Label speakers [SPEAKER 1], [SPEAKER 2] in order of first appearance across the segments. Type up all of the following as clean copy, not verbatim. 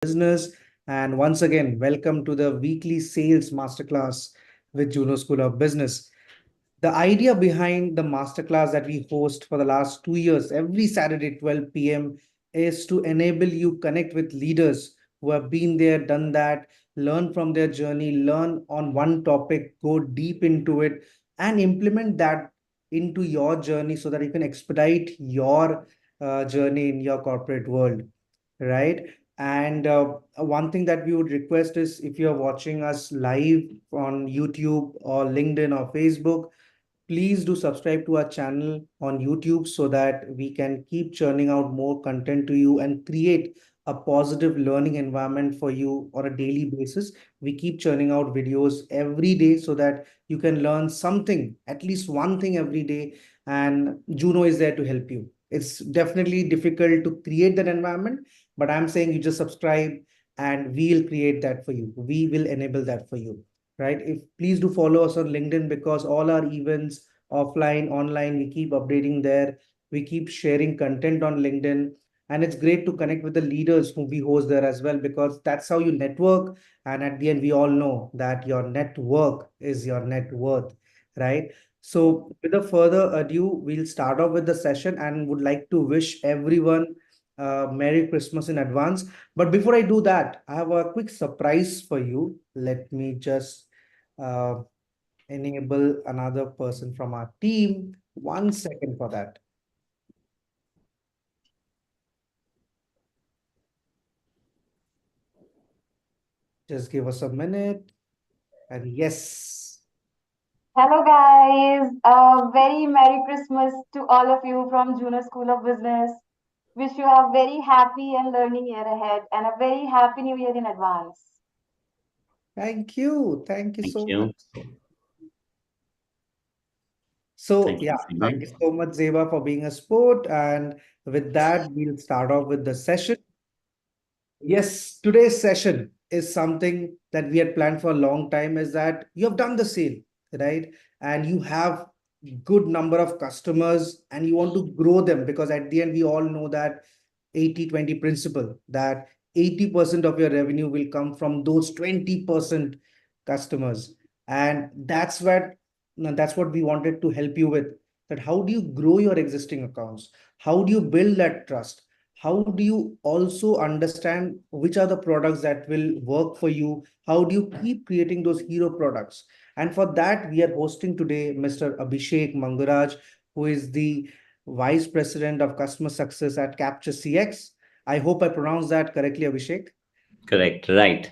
[SPEAKER 1] Business. And once again, welcome to the weekly sales masterclass with Juno School of Business. The idea behind the masterclass that we host for the last 2 years, every Saturday, 12 p.m., is to enable you connect with leaders who have been there, done that, learn from their journey, learn on one topic, go deep into it, and implement that into your journey so that you can expedite your journey in your corporate world, right? And one thing that we would request is if you're watching us live on YouTube or LinkedIn or Facebook, please do subscribe to our channel on YouTube so that we can keep churning out more content to you and create a positive learning environment for you on a daily basis. We keep churning out videos every day so that you can learn something, at least one thing every day, and Juno is there to help you. It's definitely difficult to create that environment, but I'm saying you just subscribe and we'll create that for you. We will enable that for you, right? If please do follow us on LinkedIn because all our events, offline, online, we keep updating there. We keep sharing content on LinkedIn. And it's great to connect with the leaders whom we host there as well, because that's how you network. And at the end, we all know that your network is your net worth, right? So, without further ado, we'll start off with the session and would like to wish everyone Merry Christmas in advance. But before I do that, I have a quick surprise for you. Let me just uh, enable another person from our team. 1 second for that. Just give us a minute. And yes,
[SPEAKER 2] Hello, guys. A very Merry Christmas to all of you from Juno School of Business. Wish you a very happy and learning year ahead and a very happy new year in advance.
[SPEAKER 1] thank you. Thank you
[SPEAKER 3] Thank
[SPEAKER 1] so much.
[SPEAKER 3] you.
[SPEAKER 1] So,
[SPEAKER 3] Thank
[SPEAKER 1] yeah,
[SPEAKER 3] you,
[SPEAKER 1] thank
[SPEAKER 3] Sivan.
[SPEAKER 1] you so much, Zeba, for being a sport. And with that, we'll start off with the session. Yes, today's session is something that we had planned for a long time, is that you have done the sale, right? And you have good number of customers and you want to grow them, because at the end we all know that 80-20 principle, that 80% of your revenue will come from those 20% customers. And that's what we wanted to help you with, that how do you grow your existing accounts? How do you build that trust? How do you also understand which are the products that will work for you? How do you keep creating those hero products? And for that, we are hosting today Mr. Abhishek Mangaraj, who is the Vice President of Customer Success at Capture CX. I hope I pronounced that correctly, Abhishek.
[SPEAKER 3] Correct. Right.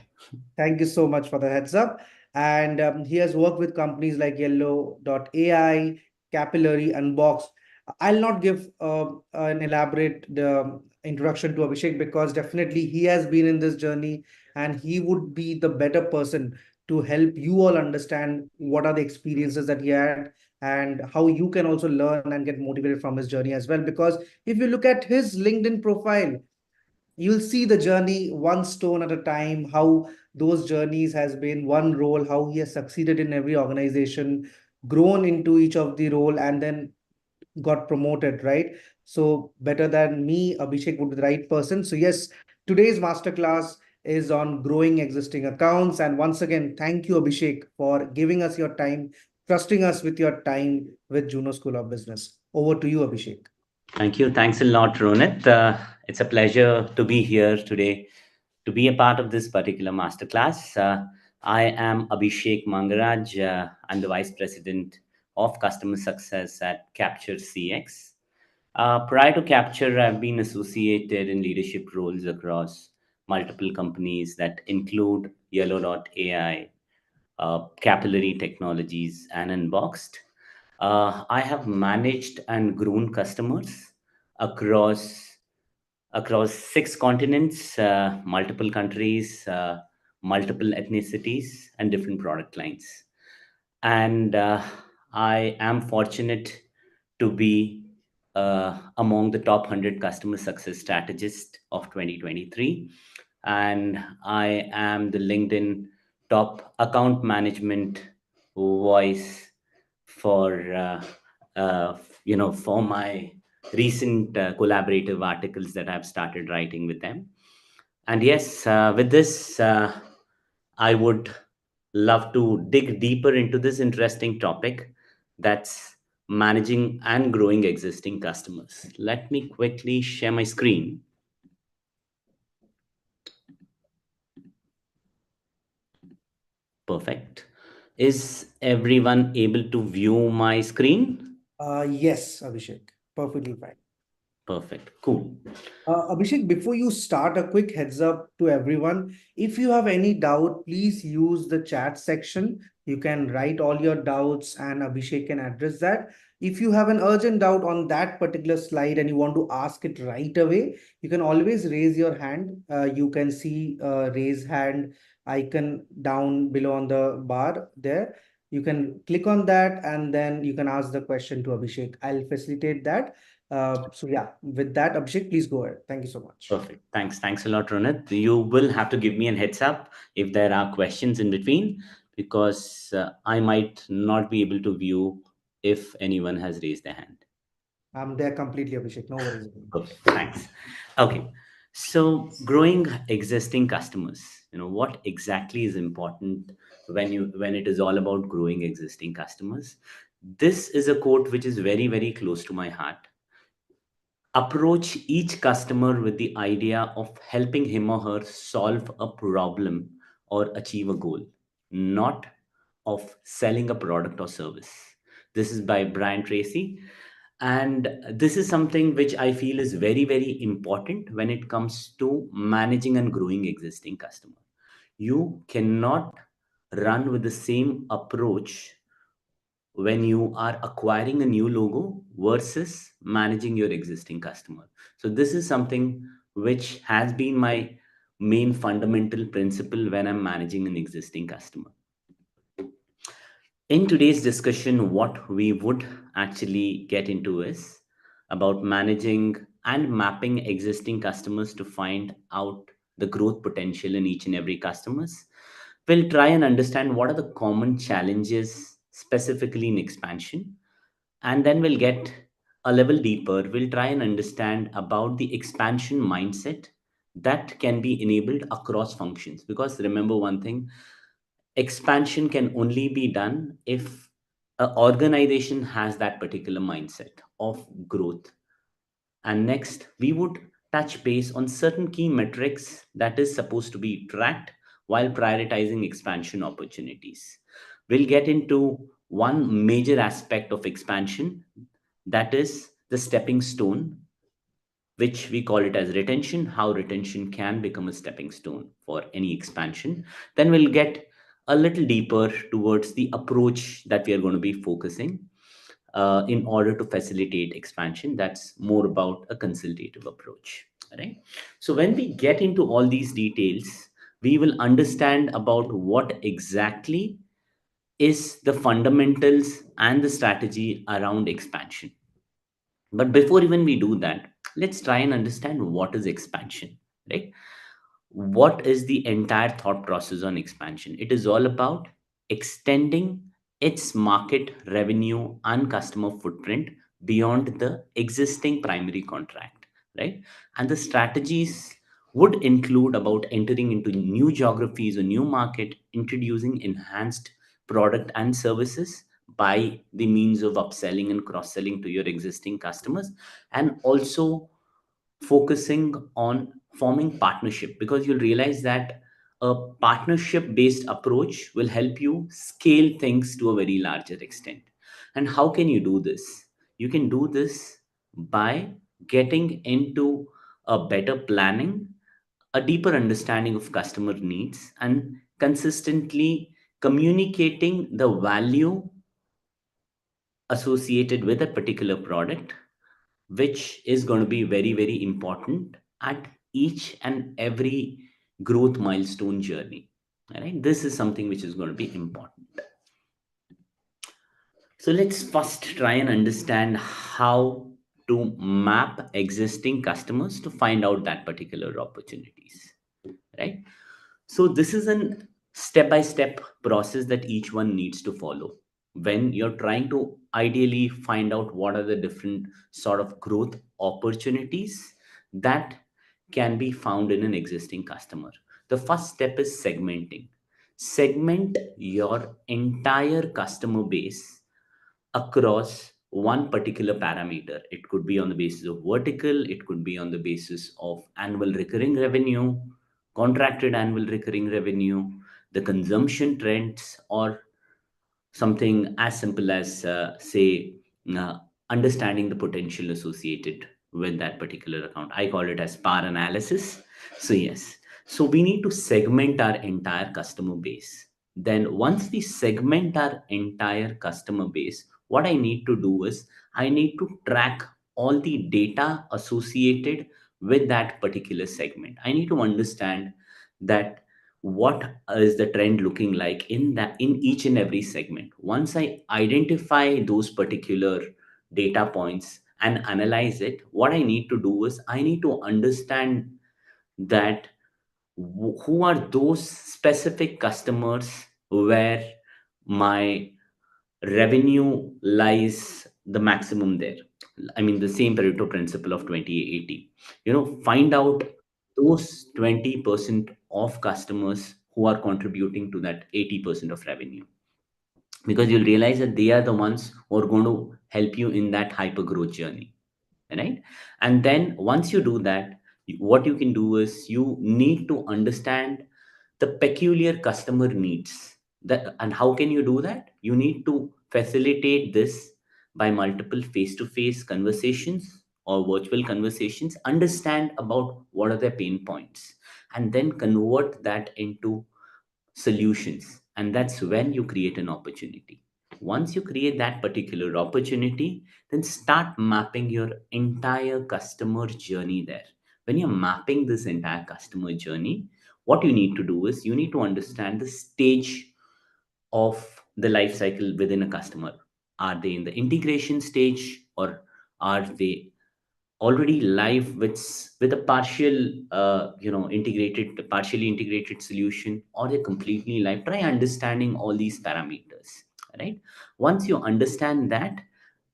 [SPEAKER 1] Thank you so much for the heads up. And he has worked with companies like Yellow.ai, Capillary, and Box. I'll not give an elaborate introduction to Abhishek, because definitely he has been in this journey and he would be the better person to help you all understand what are the experiences that he had and how you can also learn and get motivated from his journey as well. Because if you look at his LinkedIn profile, you'll see the journey one stone at a time, how those journeys has been one role, how he has succeeded in every organization, grown into each of the role, and then got promoted, right? So better than me, Abhishek would be the right person. So yes, today's masterclass is on growing existing accounts. And once again, thank you, Abhishek, for giving us your time, trusting us with your time with Juno School of Business. Over to you, Abhishek.
[SPEAKER 3] Thank you. Thanks a lot, Ronit. It's a pleasure to be here today to be a part of this particular masterclass. I am Abhishek Mangaraj. I'm the Vice President of Customer Success at Capture CX. Prior to Capture, I've been associated in leadership roles across multiple companies that include Yellow.ai, Capillary Technologies, and Unboxed. I have managed and grown customers across across 6 continents, multiple countries, multiple ethnicities, and different product lines. And I am fortunate to be among the top 100 customer success strategists of 2023. And I am the LinkedIn top account management voice for for my recent collaborative articles that I've started writing with them. And yes, with this, I would love to dig deeper into this interesting topic, that's managing and growing existing customers. Let me quickly share my screen. Perfect. Is everyone able to view my screen?
[SPEAKER 1] Yes, Abhishek, perfectly fine.
[SPEAKER 3] Perfect. Cool.
[SPEAKER 1] Abhishek, before you start, a quick heads up to everyone. If you have any doubt, please use the chat section. You can write all your doubts and Abhishek can address that. If you have an urgent doubt on that particular slide and you want to ask it right away, you can always raise your hand. You can see raise hand icon down below on the bar there. You can click on that and then you can ask the question to Abhishek. I'll facilitate that. So yeah, with that, Abhishek, please go ahead. Thank you so much.
[SPEAKER 3] Perfect. Thanks. Thanks a lot, Ronit. You will have to give me an heads up if there are questions in between, because I might not be able to view if anyone has raised their hand.
[SPEAKER 1] I'm there completely, Abhishek. No worries.
[SPEAKER 3] Okay, thanks. Okay. So growing existing customers, what exactly is important when it is all about growing existing customers? This is a quote which is very, very close to my heart. Approach each customer with the idea of helping him or her solve a problem or achieve a goal, not of selling a product or service. This is by Brian Tracy. And this is something which I feel is very, very important when it comes to managing and growing existing customer. You cannot run with the same approach when you are acquiring a new logo versus managing your existing customer. So this is something which has been my main fundamental principle when I'm managing an existing customer. In today's discussion, what we would actually get into is about managing and mapping existing customers to find out the growth potential in each and every customers. We'll try and understand what are the common challenges specifically in expansion, and then we'll get a level deeper. We'll try and understand about the expansion mindset that can be enabled across functions, because remember one thing, expansion can only be done if an organization has that particular mindset of growth. And next, we would touch base on certain key metrics that is supposed to be tracked while prioritizing expansion opportunities. We'll get into one major aspect of expansion, that is the stepping stone, which we call it as retention, how retention can become a stepping stone for any expansion. Then we'll get a little deeper towards the approach that we are going to be focusing in order to facilitate expansion. That's more about a consultative approach, right? So when we get into all these details, we will understand about what exactly is the fundamentals and the strategy around expansion. But before even we do that, let's try and understand what is expansion, right? What is the entire thought process on expansion? It is all about extending its market revenue and customer footprint beyond the existing primary contract, right? And the strategies would include about entering into new geographies or new market, introducing enhanced product and services by the means of upselling and cross selling to your existing customers, and also focusing on forming partnership, because you'll realize that a partnership based approach will help you scale things to a very larger extent. And how can you do this? You can do this by getting into a better planning, a deeper understanding of customer needs, and consistently communicating the value associated with a particular product, which is going to be very, very important at each and every growth milestone journey. All right, this is something which is going to be important. So let's first try and understand how to map existing customers to find out that particular opportunities, right? So this is an step by step process that each one needs to follow when you're trying to ideally find out what are the different sort of growth opportunities that can be found in an existing customer. The first step is segmenting. Segment your entire customer base across one particular parameter. It could be on the basis of vertical, it could be on the basis of annual recurring revenue, contracted annual recurring revenue, the consumption trends, or something as simple as, say, uh, understanding the potential associated with that particular account. I call it as PAR analysis. So, yes, so we need to segment our entire customer base. Then, once we segment our entire customer base, what I need to do is I need to track all the data associated with that particular segment. I need to understand that what is the trend looking like in each and every segment. Once I identify those particular data points and analyze it, what I need to do is I need to understand that who are those specific customers where my revenue lies the maximum there. I mean, the same Pareto principle of 2080. Find out those 20% of customers who are contributing to that 80% of revenue, because you'll realize that they are the ones who are going to help you in that hyper growth journey, right? And then once you do that, what you can do is you need to understand the peculiar customer needs. And how can you do that? You need to facilitate this by multiple face-to-face conversations or virtual conversations. Understand about what are their pain points, and then convert that into solutions. And that's when you create an opportunity. Once you create that particular opportunity, then start mapping your entire customer journey there. When you're mapping this entire customer journey, what you need to do is you need to understand the stage of the life cycle within a customer. Are they in the integration stage, or are they already live with a partially integrated solution, or a completely live? Try understanding all these parameters, right? Once you understand that,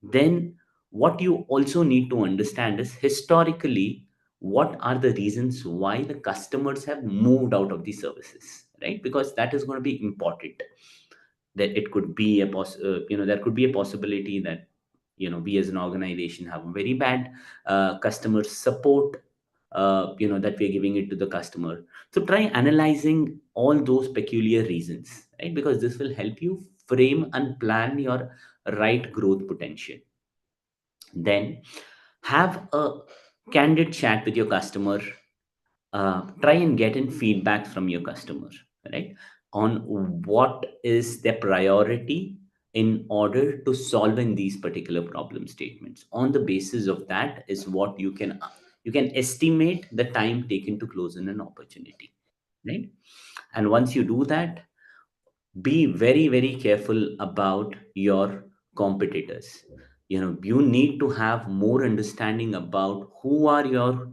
[SPEAKER 3] then what you also need to understand is historically what are the reasons why the customers have moved out of the services, right? Because that is going to be important. That it could be there could be a possibility that we as an organization have a very bad customer support, that we're giving it to the customer. So try analyzing all those peculiar reasons, right? Because this will help you frame and plan your right growth potential. Then have a candid chat with your customer. Try and get in feedback from your customer, right, on what is their priority in order to solving these particular problem statements. On the basis of that is what you can estimate the time taken to close in an opportunity, right? And once you do that, be very very careful about your competitors. You need to have more understanding about who are your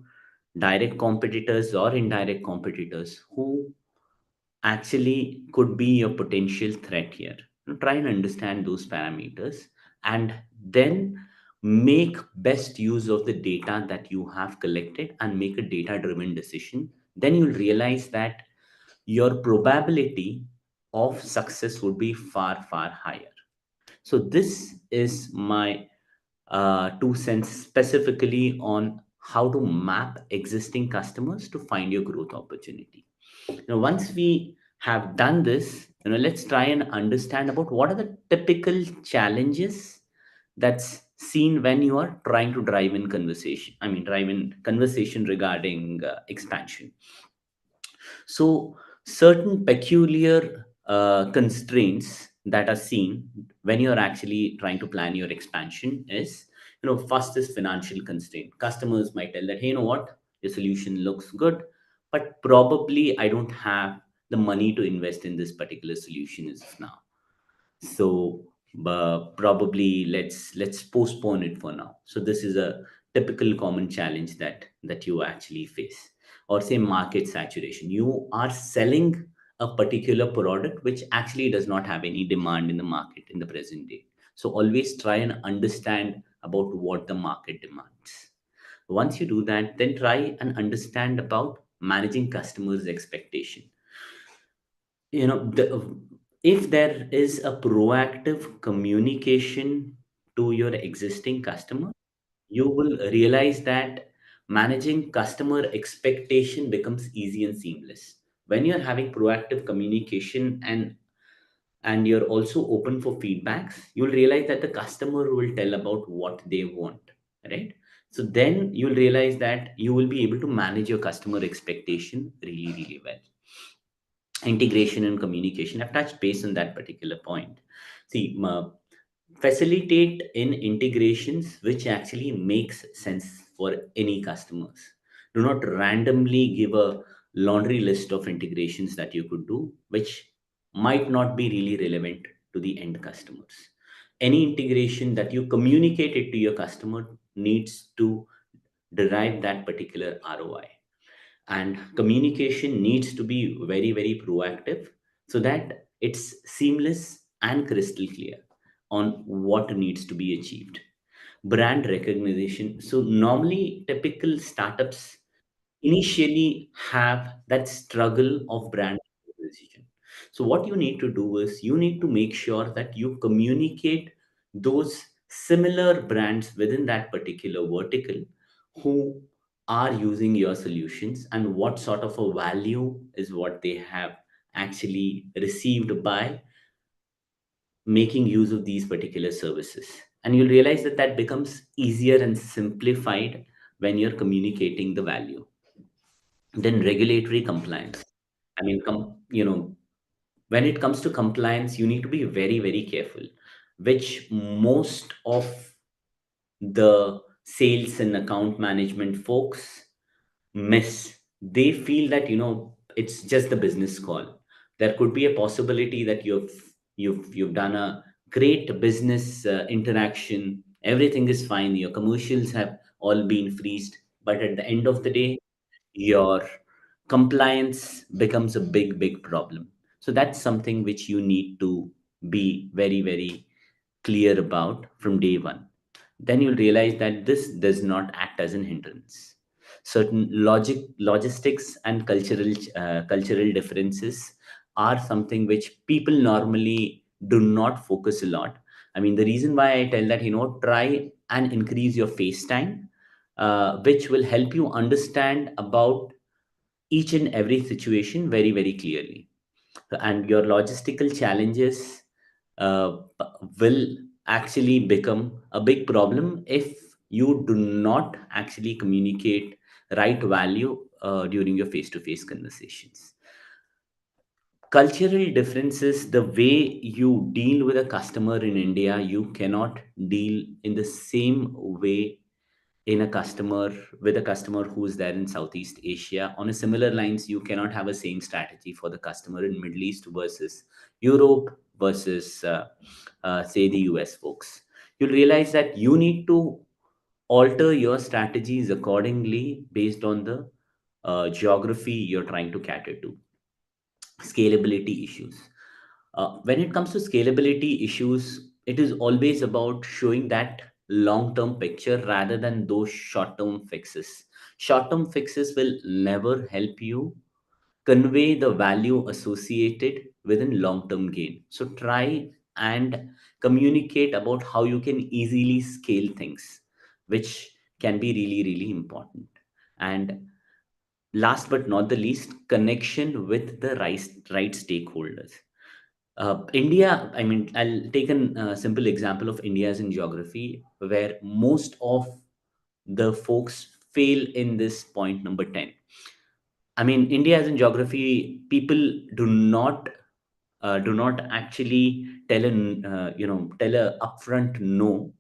[SPEAKER 3] direct competitors or indirect competitors, who actually could be a potential threat here. Try and understand those parameters, and then make best use of the data that you have collected and make a data driven decision. Then you'll realize that your probability of success would be far far higher. So this is my 2 cents specifically on how to map existing customers to find your growth opportunity. Now, once we have done this, let's try and understand about what are the typical challenges that's seen when you are trying to drive in conversation. I mean, drive in conversation regarding expansion. So, certain peculiar constraints that are seen when you're actually trying to plan your expansion is, first is financial constraint. Customers might tell that, hey, you know what, your solution looks good, but probably I don't have the money to invest in this particular solution as of now. So probably let's postpone it for now. So this is a typical common challenge that you actually face. Or say market saturation. You are selling a particular product which actually does not have any demand in the market in the present day. So always try and understand about what the market demands. Once you do that, then try and understand about managing customers expectation. If there is a proactive communication to your existing customer, you will realize that managing customer expectation becomes easy and seamless. When you're having proactive communication and you're also open for feedbacks, you'll realize that the customer will tell about what they want, right? So then you'll realize that you will be able to manage your customer expectation really, really well. Integration and communication, I've touched base on that particular point. See, facilitate in integrations which actually makes sense for any customers. Do not randomly give a laundry list of integrations that you could do which might not be really relevant to the end customers. Any integration that you communicate it to your customer needs to derive that particular ROI, and communication needs to be very, very proactive so that it's seamless and crystal clear on what needs to be achieved. Brand recognition. So normally typical startups initially have that struggle of brand recognition. So what you need to do is you need to make sure that you communicate those similar brands within that particular vertical who are using your solutions and what sort of a value is what they have actually received by making use of these particular services. And you'll realize that that becomes easier and simplified when you're communicating the value. Then regulatory compliance. I mean, when it comes to compliance, you need to be very, very careful, which most of the sales and account management folks miss. They feel that, it's just the business call. There could be a possibility that you've done a great business interaction. Everything is fine. Your commercials have all been freezed, but at the end of the day, your compliance becomes a big, big problem. So that's something which you need to be very, very clear about from day one. Then you'll realize that this does not act as an hindrance. Certain logistics and cultural differences are something which people normally do not focus a lot. I mean, the reason why I tell that, try and increase your face time, which will help you understand about each and every situation very, very clearly. And your logistical challenges will actually become a big problem if you do not actually communicate right value during your face-to-face conversations. Cultural differences, the way you deal with a customer in India, you cannot deal in the same way in a customer with a customer who's there in Southeast Asia. On a similar lines, you cannot have a same strategy for the customer in Middle East versus Europe versus say the US folks. You'll realize that you need to alter your strategies accordingly based on the geography you're trying to cater to. Scalability issues. When it comes to scalability issues, it is always about showing that long term picture rather than those short term fixes. Short term fixes will never help you convey the value associated within long term gain. So try and communicate about how you can easily scale things, which can be really, really important. And last but not the least, connection with the right stakeholders. India, I mean, I'll take a simple example of India's in geography, where most of the folks fail in this point number 10. I mean, India as in geography, people do not actually tell a upfront no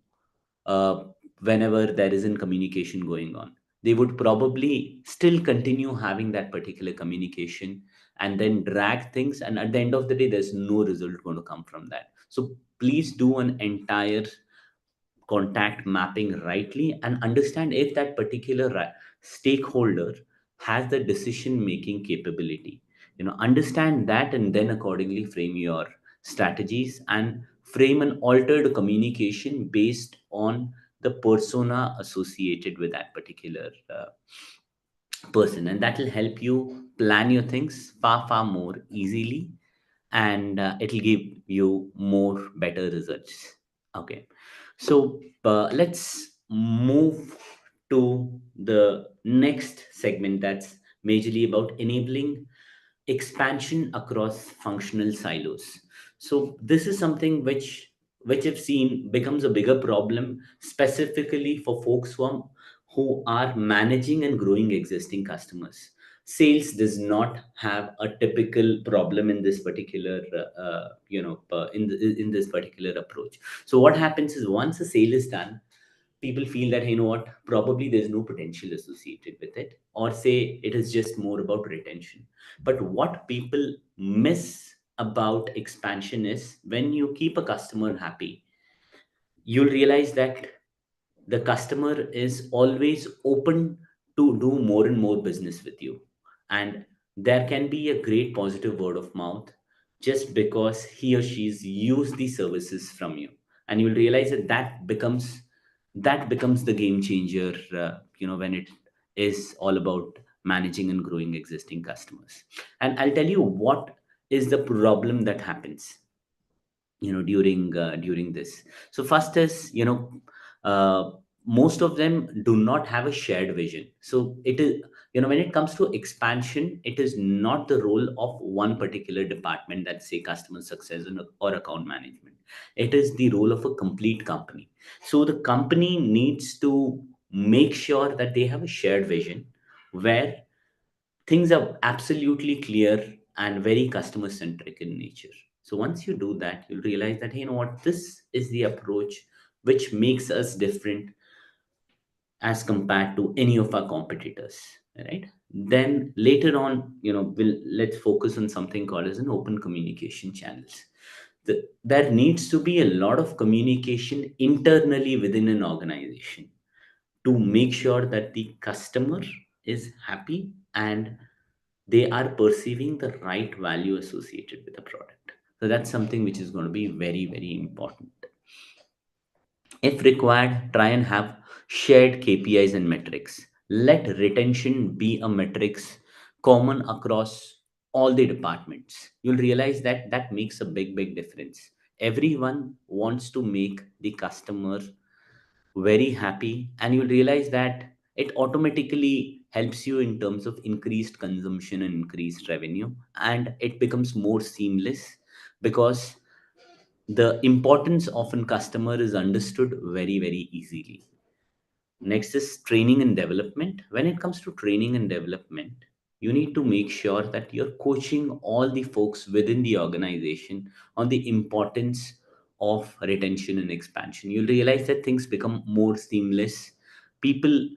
[SPEAKER 3] uh, whenever there isn't communication going on. They would probably still continue having that particular communication and then drag things. And at the end of the day, there's no result going to come from that. So please do an entire contact mapping rightly and understand if that particular stakeholder has the decision making capability. Understand that and then accordingly frame your strategies and frame an altered communication based on the persona associated with that particular person, and that will help you plan your things far more easily, and it'll give you more better results. Okay, so let's move to the next segment, that's majorly about enabling expansion across functional silos. So this is something which I've seen becomes a bigger problem, specifically for folks who are managing and growing existing customers. Sales does not have a typical problem in this particular in this particular approach. So what happens is, once a sale is done, people feel that, you know what, probably there's no potential associated with it, or say it is just more about retention. But what people miss about expansion is, when you keep a customer happy, you'll realize that the customer is always open to do more and more business with you, and there can be a great positive word of mouth just because he or she's used the services from you. And you'll realize that that becomes the game changer, when it is all about managing and growing existing customers. And I'll tell you what is the problem that happens, during this. So first is, uh, most of them do not have a shared vision. So it is, when it comes to expansion, it is not the role of one particular department, that say customer success or account management. It is the role of a complete company. So the company needs to make sure that they have a shared vision, where things are absolutely clear and very customer centric in nature. So once you do that, you'll realize that, hey, you know what, this is the approach which makes us different as compared to any of our competitors, right? Then later on, let's focus on something called as an open communication channels. There needs to be a lot of communication internally within an organization to make sure that the customer is happy and they are perceiving the right value associated with the product. So that's something which is going to be very important. If required, try and have shared KPIs and metrics. Let retention be a metrics common across all the departments. You'll realize that that makes a big difference. Everyone wants to make the customer very happy, and you'll realize that it automatically helps you in terms of increased consumption and increased revenue, and it becomes more seamless because the importance of a customer is understood very easily. Next is training and development. When it comes to training and development, you need to make sure that you're coaching all the folks within the organization on the importance of retention and expansion. You'll realize that things become more seamless. People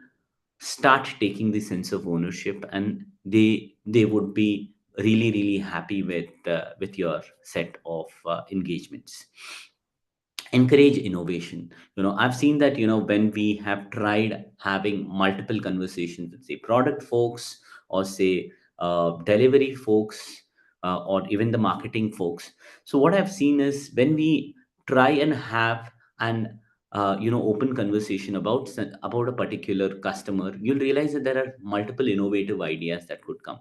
[SPEAKER 3] start taking the sense of ownership, and they would be really happy with your set of engagements. Encourage innovation. I've seen that, when we have tried having multiple conversations with, say, product folks, or say delivery folks, or even the marketing folks. So what I've seen is, when we try and have an open conversation about a particular customer, you'll realize that there are multiple innovative ideas that could come,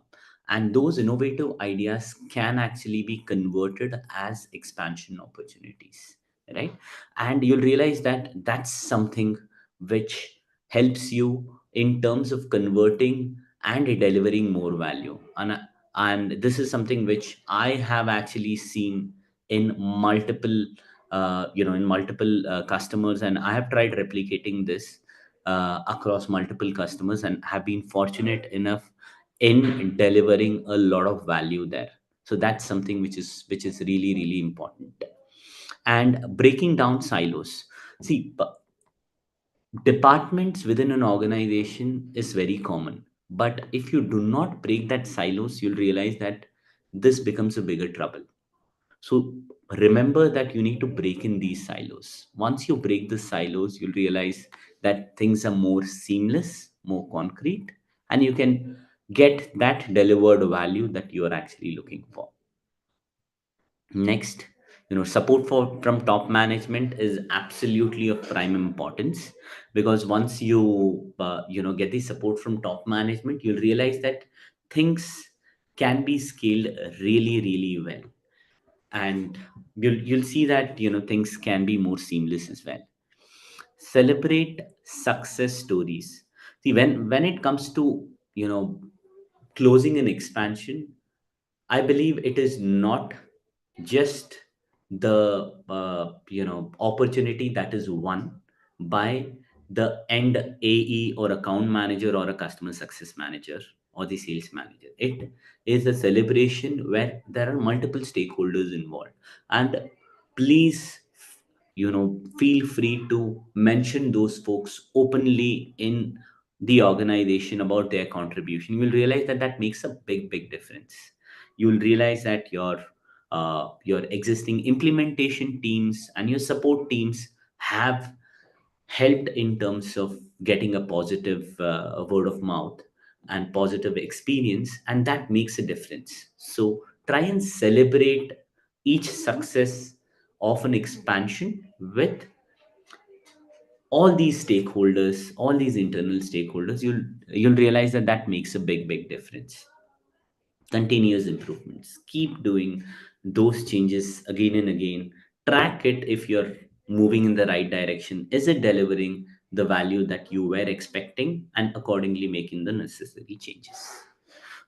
[SPEAKER 3] and those innovative ideas can actually be converted as expansion opportunities, right? And you'll realize that that's something which helps you in terms of converting and delivering more value. And this is something which I have actually seen in multiple customers, and I have tried replicating this across multiple customers, and have been fortunate enough in delivering a lot of value there. So that's something which is really important. And breaking down silos. See, departments within an organization is very common, but if you do not break that silos, you'll realize that this becomes a bigger trouble. So remember that you need to break in these silos. Once you break the silos, you'll realize that things are more seamless, more concrete, and you can get that delivered value that you are actually looking for. Next, Support from top management is absolutely of prime importance, because once get the support from top management, you'll realize that things can be scaled really really well, and you'll see that things can be more seamless as well. Celebrate success stories. See, when it comes to you know closing an expansion, I believe it is not just the opportunity that is won by the end AE or account manager or a customer success manager or the sales manager. It is a celebration where there are multiple stakeholders involved, and please feel free to mention those folks openly in the organization about their contribution. You will realize that that makes a big difference. You will realize that your existing implementation teams and your support teams have helped in terms of getting a positive word of mouth and positive experience, and that makes a difference. So try and celebrate each success of an expansion with all these stakeholders, all these internal stakeholders. You'll realize that that makes a big difference. Continuous improvements, keep doing those changes again and again. Track it if you're moving in the right direction. Is it delivering the value that you were expecting, and accordingly making the necessary changes.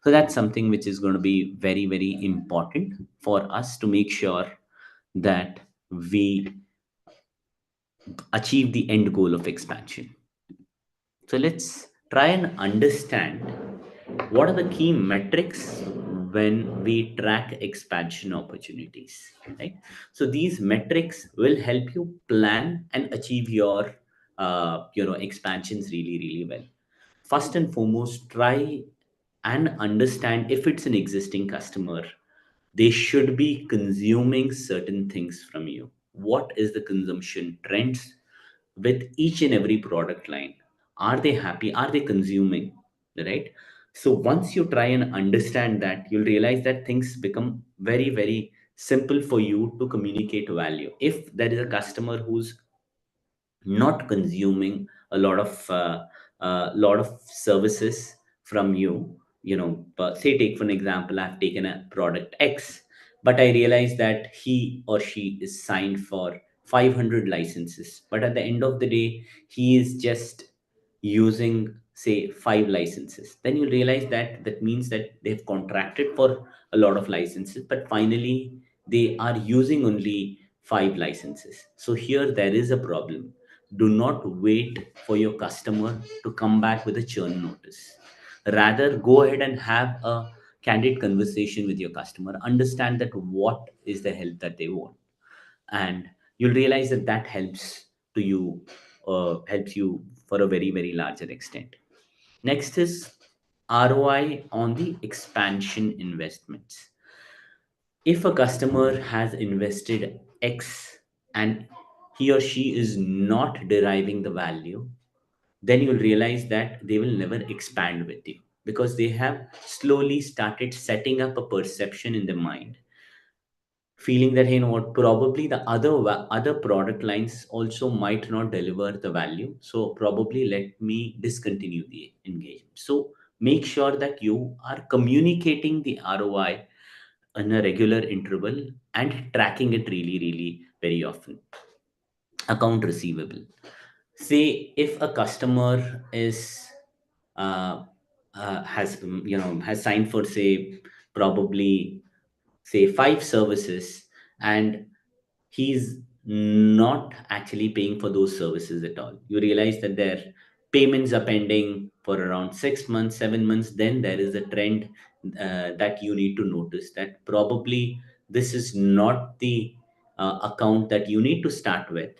[SPEAKER 3] So that's something which is going to be very important for us to make sure that we achieve the end goal of expansion. So let's try and understand what are the key metrics when we track expansion opportunities, right? So these metrics will help you plan and achieve your expansions really well. First and foremost, try and understand if it's an existing customer, they should be consuming certain things from you. What is the consumption trends with each and every product line? Are they happy? Are they consuming? Right? So once you try and understand that, you'll realize that things become very simple for you to communicate value. If there is a customer who's not consuming a lot of services from you, but say, take for an example, I've taken a product X, but I realize that he or she is signed for 500 licenses, but at the end of the day he is just using, say, 5 licenses. Then you realize that that means that they've contracted for a lot of licenses, but finally they are using only 5 licenses. So here there is a problem. Do not wait for your customer to come back with a churn notice. Rather, go ahead and have a candid conversation with your customer. Understand that what is the help that they want, and you'll realize that that helps you for a very larger extent. Next is ROI on the expansion investments. If a customer has invested X and he or she is not deriving the value, then you'll realize that they will never expand with you, because they have slowly started setting up a perception in their mind, feeling that, hey, you know what, probably the other product lines also might not deliver the value, so probably let me discontinue the engagement. So make sure that you are communicating the ROI in a regular interval and tracking it really very often. Account receivable. Say if a customer is uh, has signed for, say, probably, say, 5 services, and he's not actually paying for those services at all. You realize that their payments are pending for around 6 months, 7 months. Then there is a trend that you need to notice, that probably this is not the account that you need to start with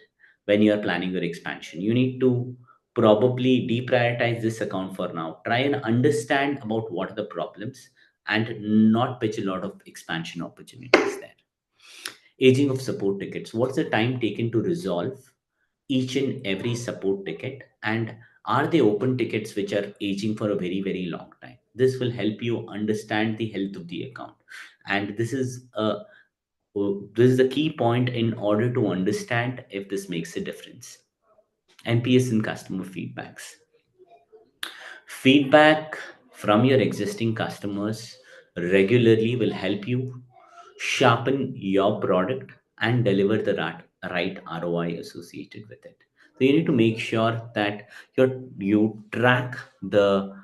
[SPEAKER 3] when you are planning your expansion. You need to probably deprioritize this account for now. Try and understand about what are the problems, and not pitch a lot of expansion opportunities there. Aging of support tickets. What's the time taken to resolve each and every support ticket? And are they open tickets which are aging for a very long time? This will help you understand the health of the account. And this is a This is the key point in order to understand if this makes a difference. NPS and customer feedbacks. Feedback from your existing customers regularly will help you sharpen your product and deliver the right ROI associated with it. So you need to make sure that you track the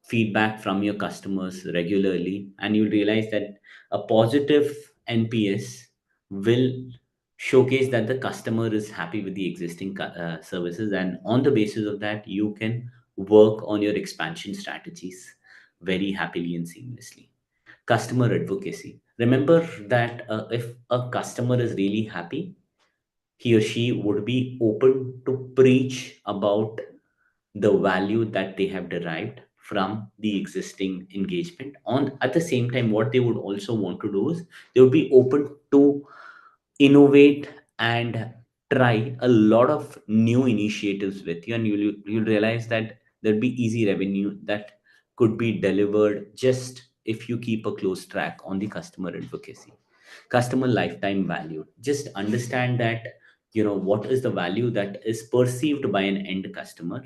[SPEAKER 3] feedback from your customers regularly, and you'll realize that a positive NPS will showcase that the customer is happy with the existing services, and on the basis of that you can work on your expansion strategies very happily and seamlessly. Customer advocacy. Remember that if a customer is really happy, he or she would be open to preach about the value that they have derived from the existing engagement. On at the same time, what they would also want to do is they would be open to innovate and try a lot of new initiatives with you, and you'll realize that there'll be easy revenue that could be delivered just if you keep a close track on the customer advocacy. Customer lifetime value. Just understand that what is the value that is perceived by an end customer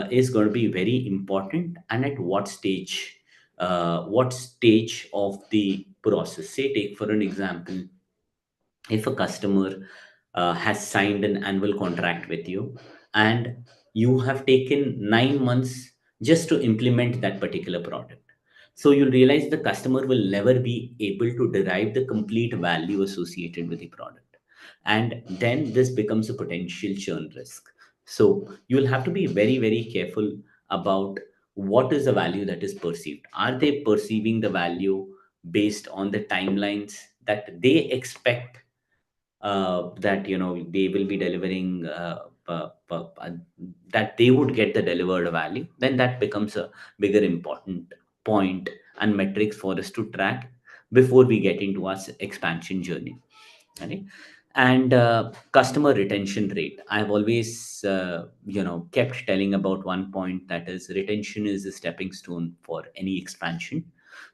[SPEAKER 3] is going to be very important, and at what stage of the process. Say, take for an example, if a customer has signed an annual contract with you and you have taken 9 months just to implement that particular product, so you'll realize the customer will never be able to derive the complete value associated with the product, and then this becomes a potential churn risk. So you'll have to be very, very careful about what is the value that is perceived. Are they perceiving the value based on the timelines that they expect, that they will be delivering, that they would get the delivered value? Then that becomes a bigger important point and metrics for us to track before we get into our expansion journey. Right? And customer retention rate. I've always kept telling about one point, that is retention is a stepping stone for any expansion.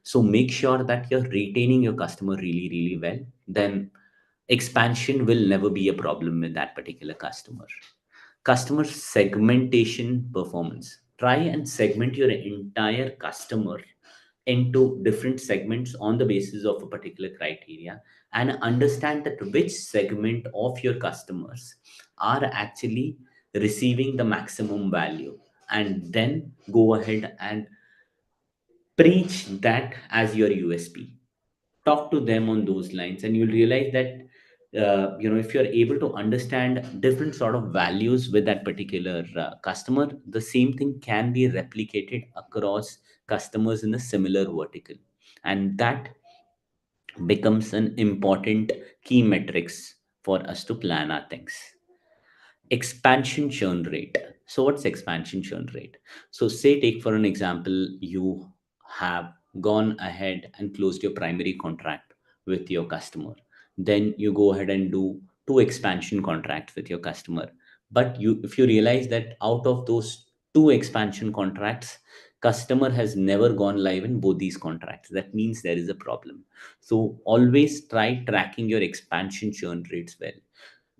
[SPEAKER 3] So make sure that you're retaining your customer really, really well. Then expansion will never be a problem with that particular customer. Customer segmentation performance. Try and segment your entire customer into different segments on the basis of a particular criteria, and understand that which segment of your customers are actually receiving the maximum value, and then go ahead and preach that as your USP. Talk to them on those lines, and you'll realize that if you're able to understand different sort of values with that particular customer, the same thing can be replicated across customers in a similar vertical, and that becomes an important key metrics for us to plan our things. Expansion churn rate. So what's expansion churn rate? So say, take for an example, you have gone ahead and closed your primary contract with your customer. Then you go ahead and do two expansion contracts with your customer. But if you realize that out of those two expansion contracts, customer has never gone live in both these contracts, that means there is a problem. So always try tracking your expansion churn rates well.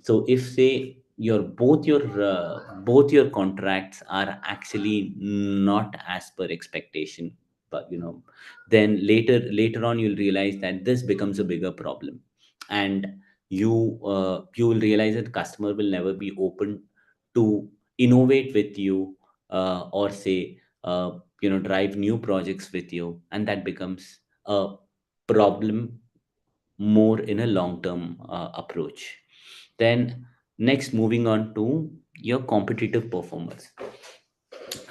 [SPEAKER 3] So if, say, both your contracts are actually not as per expectation, but then later on you'll realize that this becomes a bigger problem, and you will realize that the customer will never be open to innovate with you, or say, drive new projects with you, and that becomes a problem more in a long term approach. Then next, moving on to your competitive performance.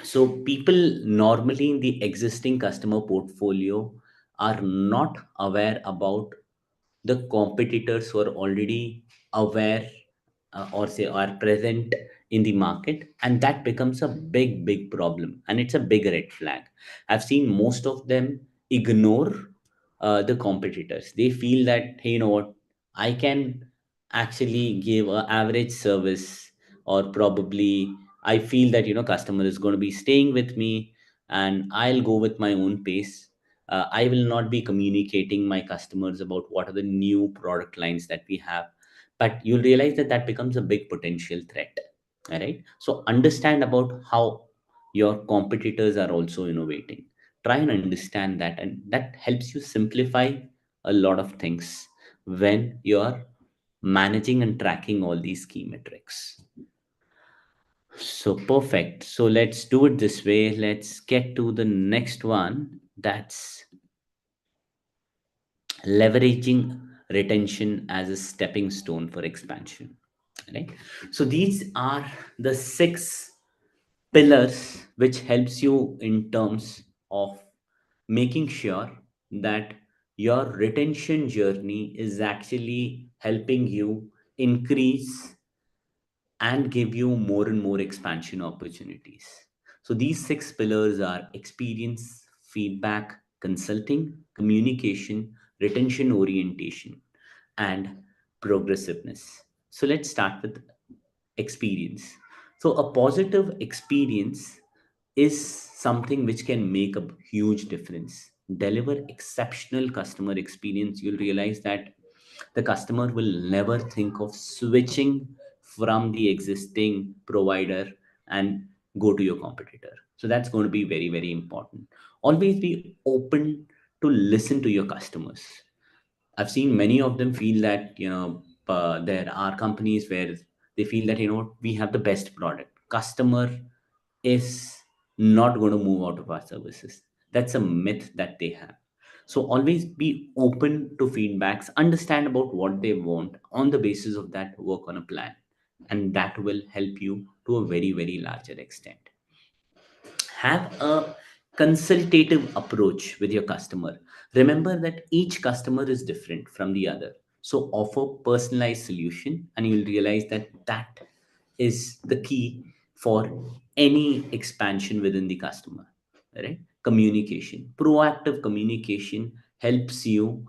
[SPEAKER 3] So people normally in the existing customer portfolio are not aware about the competitors who are already aware, or say are present in the market, and that becomes a big problem, and it's a big red flag. I've seen most of them ignore the competitors. They feel that, hey, you know what, I can actually give a average service, or probably I feel that customer is going to be staying with me, and I'll go with my own pace. I will not be communicating my customers about what are the new product lines that we have, but you'll realize that that becomes a big potential threat. All right, so understand about how your competitors are also innovating. Try and understand that, and that helps you simplify a lot of things when you're managing and tracking all these key metrics. So perfect. So let's do it this way. Let's get to the next one. That's leveraging retention as a stepping stone for expansion. Right. So these are the six pillars which helps you in terms of making sure that your retention journey is actually helping you increase and give you more and more expansion opportunities. So these six pillars are experience, feedback, consulting, communication, retention orientation, and progressiveness. So let's start with experience. So a positive experience is something which can make a huge difference. Deliver exceptional customer experience. You'll realize that the customer will never think of switching from the existing provider and go to your competitor. So that's going to be very, very important. Always be open to listen to your customers. I've seen many of them feel that, there are companies where they feel that, we have the best product. Customer is not going to move out of our services. That's a myth that they have. So always be open to feedbacks, understand about what they want. On the basis of that, work on a plan. And that will help you to a very, very larger extent. Have a consultative approach with your customer. Remember that each customer is different from the other. So offer personalized solution, and you'll realize that that is the key for any expansion within the customer. Right? Communication, proactive communication helps you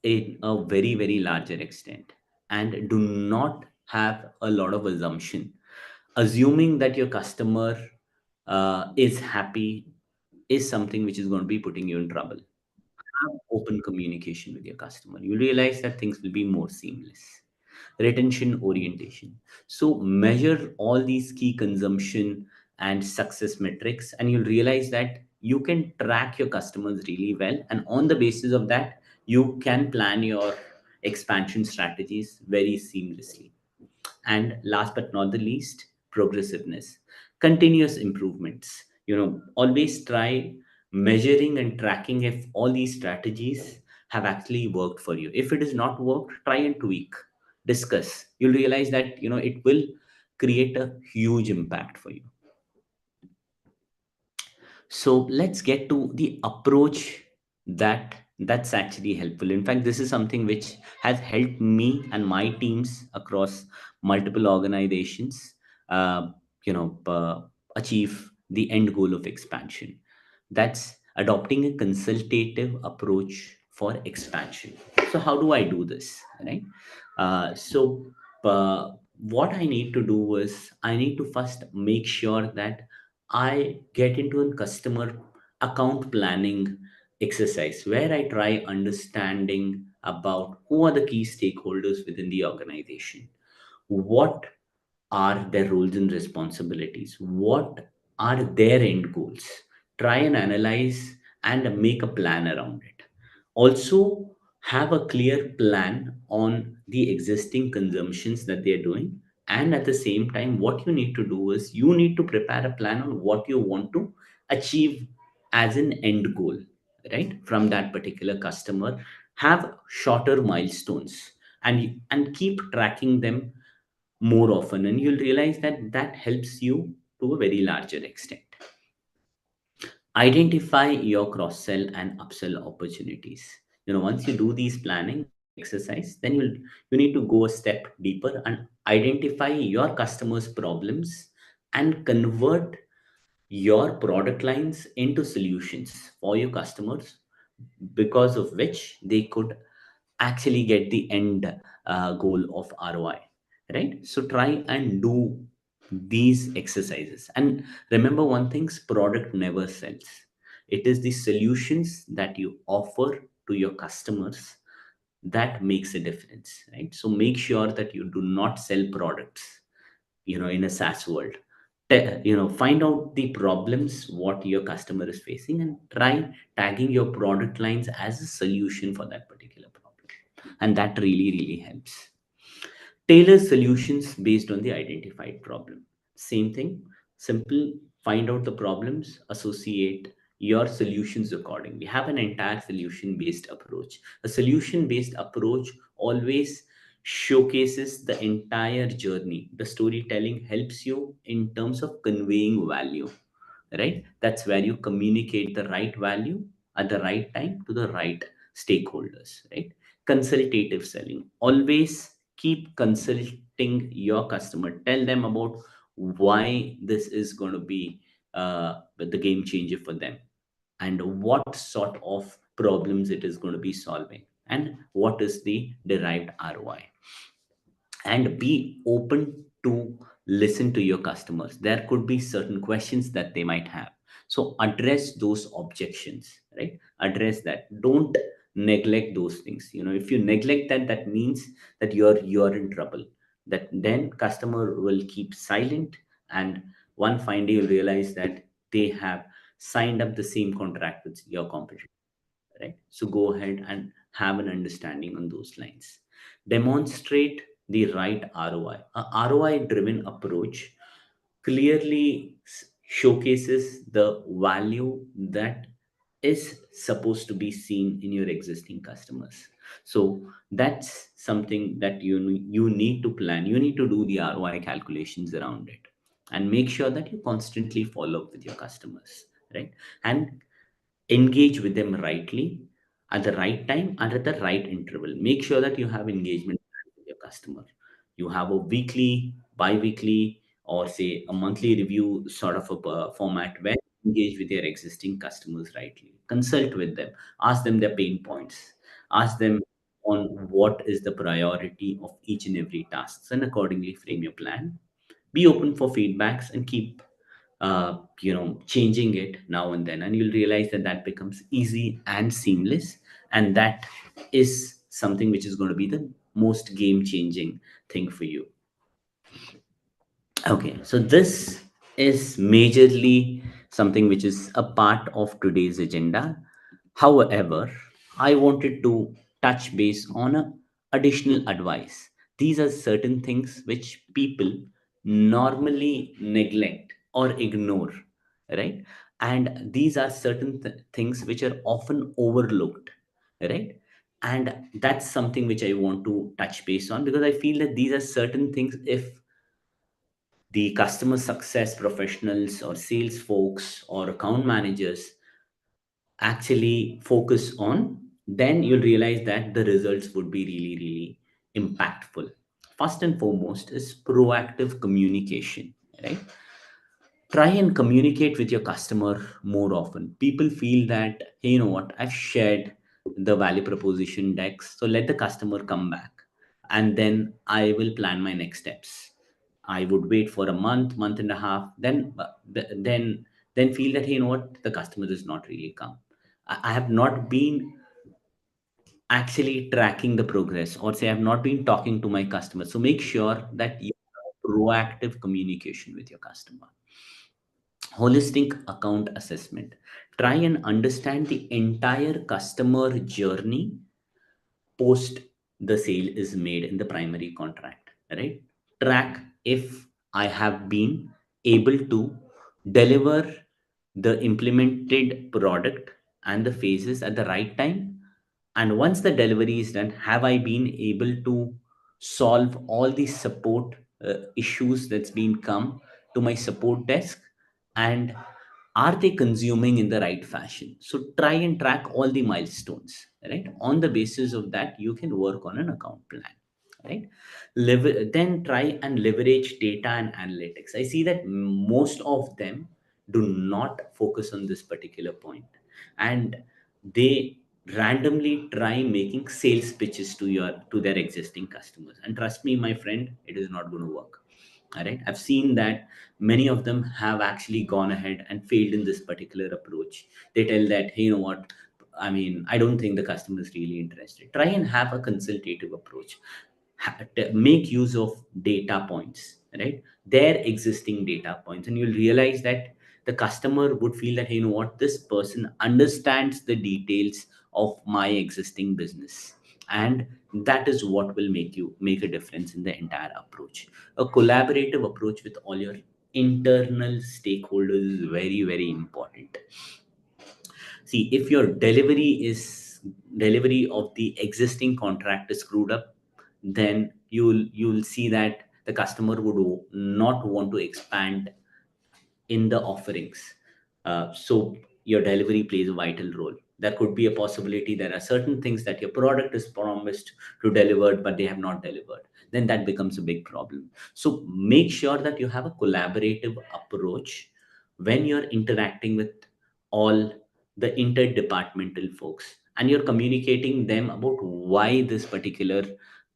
[SPEAKER 3] in a very, very larger extent. And do not have a lot of assumption. Assuming that your customer is happy is something which is going to be putting you in trouble. Have open communication with your customer. You realize that things will be more seamless. Retention orientation. So measure all these key consumption and success metrics, and you'll realize that you can track your customers really well. And on the basis of that, you can plan your expansion strategies very seamlessly. And last but not the least, progressiveness, continuous improvements. Always try measuring and tracking if all these strategies have actually worked for you. If it has not worked, try and tweak, discuss. You'll realize that it will create a huge impact for you. So let's get to the approach that's actually helpful. In fact, this is something which has helped me and my teams across multiple organizations, uh, you know, uh, achieve the end goal of expansion. That's adopting a consultative approach for expansion. So how do I do this, right? So what I need to do is I need to first make sure that I get into a customer account planning exercise where I try understanding about who are the key stakeholders within the organization, what are their roles and responsibilities, what are their end goals. Try and analyze and make a plan around it. Also, have a clear plan on the existing consumptions that they are doing. And at the same time, what you need to do is you need to prepare a plan on what you want to achieve as an end goal, right? From that particular customer, have shorter milestones and keep tracking them more often, and you'll realize that that helps you to a very larger extent. Identify your cross sell and upsell opportunities. Once you do these planning exercise, then you need to go a step deeper and identify your customers problems and convert your product lines into solutions for your customers, because of which they could actually get the end goal of ROI, right? So try and do these exercises. And remember one thing, product never sells. It is the solutions that you offer to your customers that makes a difference, right? So make sure that you do not sell products, in a SaaS world. Find out the problems what your customer is facing and try tagging your product lines as a solution for that particular problem. And that really, really helps. Tailor solutions based on the identified problem. Same thing, simple, find out the problems, associate your solutions accordingly. Have an entire solution based approach. A solution based approach always showcases the entire journey. The storytelling helps you in terms of conveying value, right? That's where you communicate the right value at the right time to the right stakeholders, right? Consultative selling, always keep consulting your customer, tell them about why this is going to be the game changer for them, and what sort of problems it is going to be solving, and what is the derived ROI. And be open to listen to your customers. There could be certain questions that they might have, so address those objections, right? Address that, don't neglect those things. If you neglect that, that means that you're in trouble. That then customer will keep silent, and one fine day you'll realize that they have signed up the same contract with your competitor, right? So go ahead and have an understanding on those lines. Demonstrate the right ROI. A ROI driven approach clearly showcases the value that is supposed to be seen in your existing customers. So that's something that you need to plan. You need to do the ROI calculations around it, and make sure that you constantly follow up with your customers, right? And engage with them rightly, at the right time and at the right interval. Make sure that you have engagement with your customer. You have a weekly, bi-weekly, or say a monthly review sort of a format where you engage with your existing customers rightly. Consult with them, ask them their pain points, ask them on what is the priority of each and every task, and accordingly frame your plan. Be open for feedbacks and keep changing it now and then, and you'll realize that that becomes easy and seamless, and that is something which is going to be the most game changing thing for you. Okay, so this is majorly something which is a part of today's agenda. However, I wanted to touch base on a additional advice. These are certain things which people normally neglect or ignore, right? And these are certain things which are often overlooked, right? And that's something which I want to touch base on, because I feel that these are certain things, if the customer success professionals or sales folks or account managers actually focus on, then you'll realize that the results would be really, really impactful. First and foremost is proactive communication, right? Try and communicate with your customer more often. People feel that, hey, you know what, I've shared the value proposition decks, so let the customer come back and then I will plan my next steps. I would wait for a month and a half, then feel that, hey, you know what, the customer does not really come. I have not been actually tracking the progress, or say I've not been talking to my customers. So make sure that you have proactive communication with your customer. Holistic account assessment. Try and understand the entire customer journey post the sale is made in the primary contract, right? Track if I have been able to deliver the implemented product and the phases at the right time. And once the delivery is done, have I been able to solve all the support issues that's been come to my support desk, and are they consuming in the right fashion? So try and track all the milestones, right? On the basis of that, you can work on an account plan, right? Then try and leverage data and analytics. I see that most of them do not focus on this particular point, and they randomly try making sales pitches to their existing customers. And trust me, my friend, it is not going to work. All right, I've seen that many of them have actually gone ahead and failed in this particular approach. They tell that, hey, you know what, I mean, I don't think the customer is really interested. Try and have a consultative approach. Make use of data points, right? Their existing data points, and you'll realize that the customer would feel that, hey, you know what, this person understands the details of my existing business, and that is what will make a difference in the entire approach. A collaborative approach with all your internal stakeholders is very, very important. See, if your delivery of the existing contract is screwed up, then you'll see that the customer would not want to expand in the offerings. So your delivery plays a vital role. There could be a possibility there are certain things that your product is promised to deliver, but they have not delivered. Then that becomes a big problem. So make sure that you have a collaborative approach when you're interacting with all the interdepartmental folks, and you're communicating them about why this particular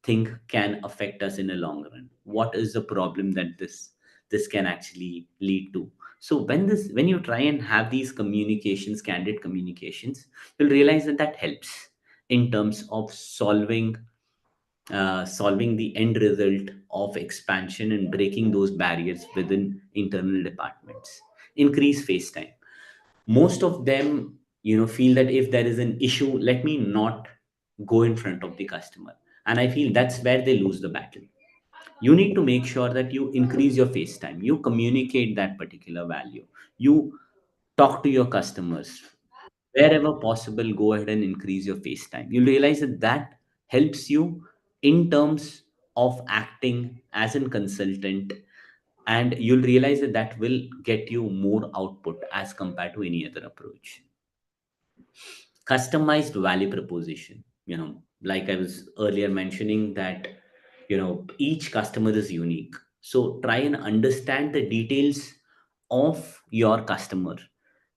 [SPEAKER 3] thing can affect us in a long run. What is the problem that this can actually lead to? So when you try and have these communications, candid communications, you'll realize that that helps in terms of solving the end result of expansion and breaking those barriers within internal departments. Increase face time. Most of them, feel that if there is an issue, let me not go in front of the customer, and I feel that's where they lose the battle. You need to make sure that you increase your face time, you communicate that particular value, you talk to your customers wherever possible. Go ahead and increase your face time. You'll realize that that helps you in terms of acting as a consultant, and you'll realize that that will get you more output as compared to any other approach. Customized value proposition, like I was earlier mentioning that, each customer is unique. So try and understand the details of your customer.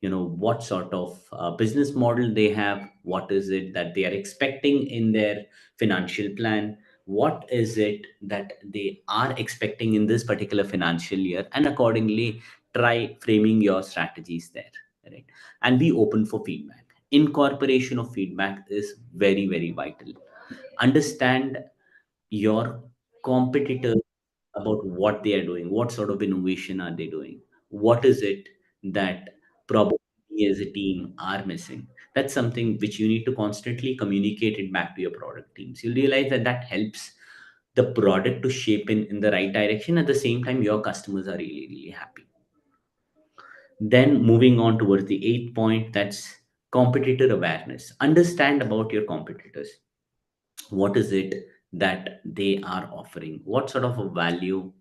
[SPEAKER 3] What sort of business model they have, what is it that they are expecting in their financial plan, what is it that they are expecting in this particular financial year, and accordingly try framing your strategies there, right? And be open for feedback. Incorporation of feedback is very, very vital. Understand your competitors, about what they are doing, what sort of innovation are they doing, what is it that probably we as a team are missing. That's something which you need to constantly communicate it back to your product teams. You'll realize that that helps the product to shape in the right direction. At the same time, your customers are really, really happy. Then moving on towards the eighth point, that's competitor awareness. Understand about your competitors. What is it that they are offering? What sort of a value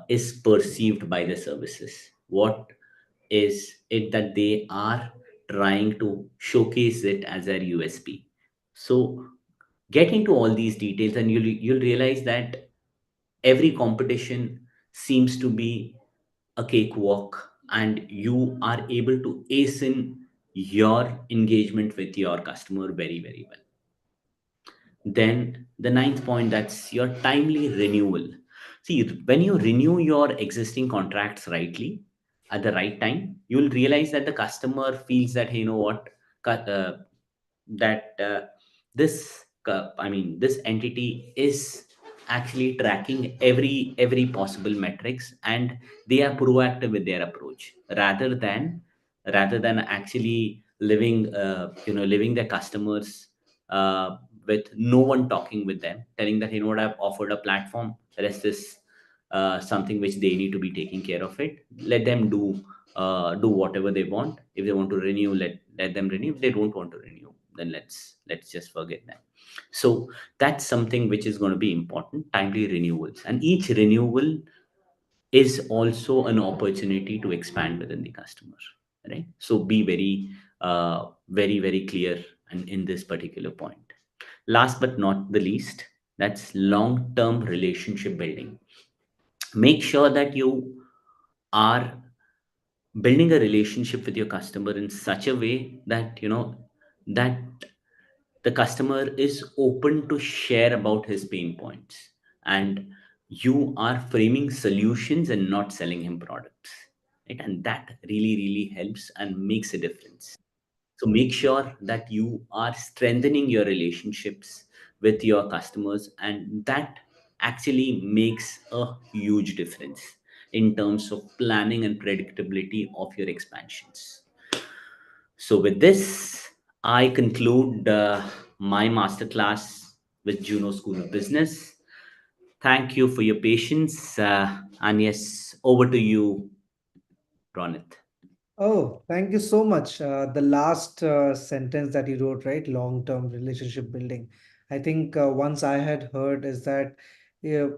[SPEAKER 3] is perceived by the services? What is it that they are trying to showcase it as their USP? So get into all these details, and you'll realize that every competition seems to be a cakewalk, and you are able to ace in your engagement with your customer very, very well. Then the ninth point, that's your timely renewal. See, when you renew your existing contracts rightly at the right time, you'll realize that the customer feels that, hey, you know what, that this entity is actually tracking every possible metrics, and they are proactive with their approach, rather than actually leaving their customers with no one talking with them, telling that, you know what, I've offered a platform, rest is something which they need to be taking care of it. Let them do whatever they want. If they want to renew, let them renew. If they don't want to renew, then let's just forget them. So that's something which is going to be important. Timely renewals, and each renewal is also an opportunity to expand within the customer, right? So be very, very clear in this particular point. Last but not the least, that's long term relationship building. Make sure that you are building a relationship with your customer in such a way that, that the customer is open to share about his pain points, and you are framing solutions and not selling him products, right? And that really, really helps and makes a difference. So make sure that you are strengthening your relationships with your customers, and that actually makes a huge difference in terms of planning and predictability of your expansions. So with this, I conclude my masterclass with Juno School of Business. Thank you for your patience. And yes, over to you, Ronit.
[SPEAKER 1] Oh, thank you so much. The last sentence that you wrote, right? Long-term relationship building. I think once I had heard is that uh,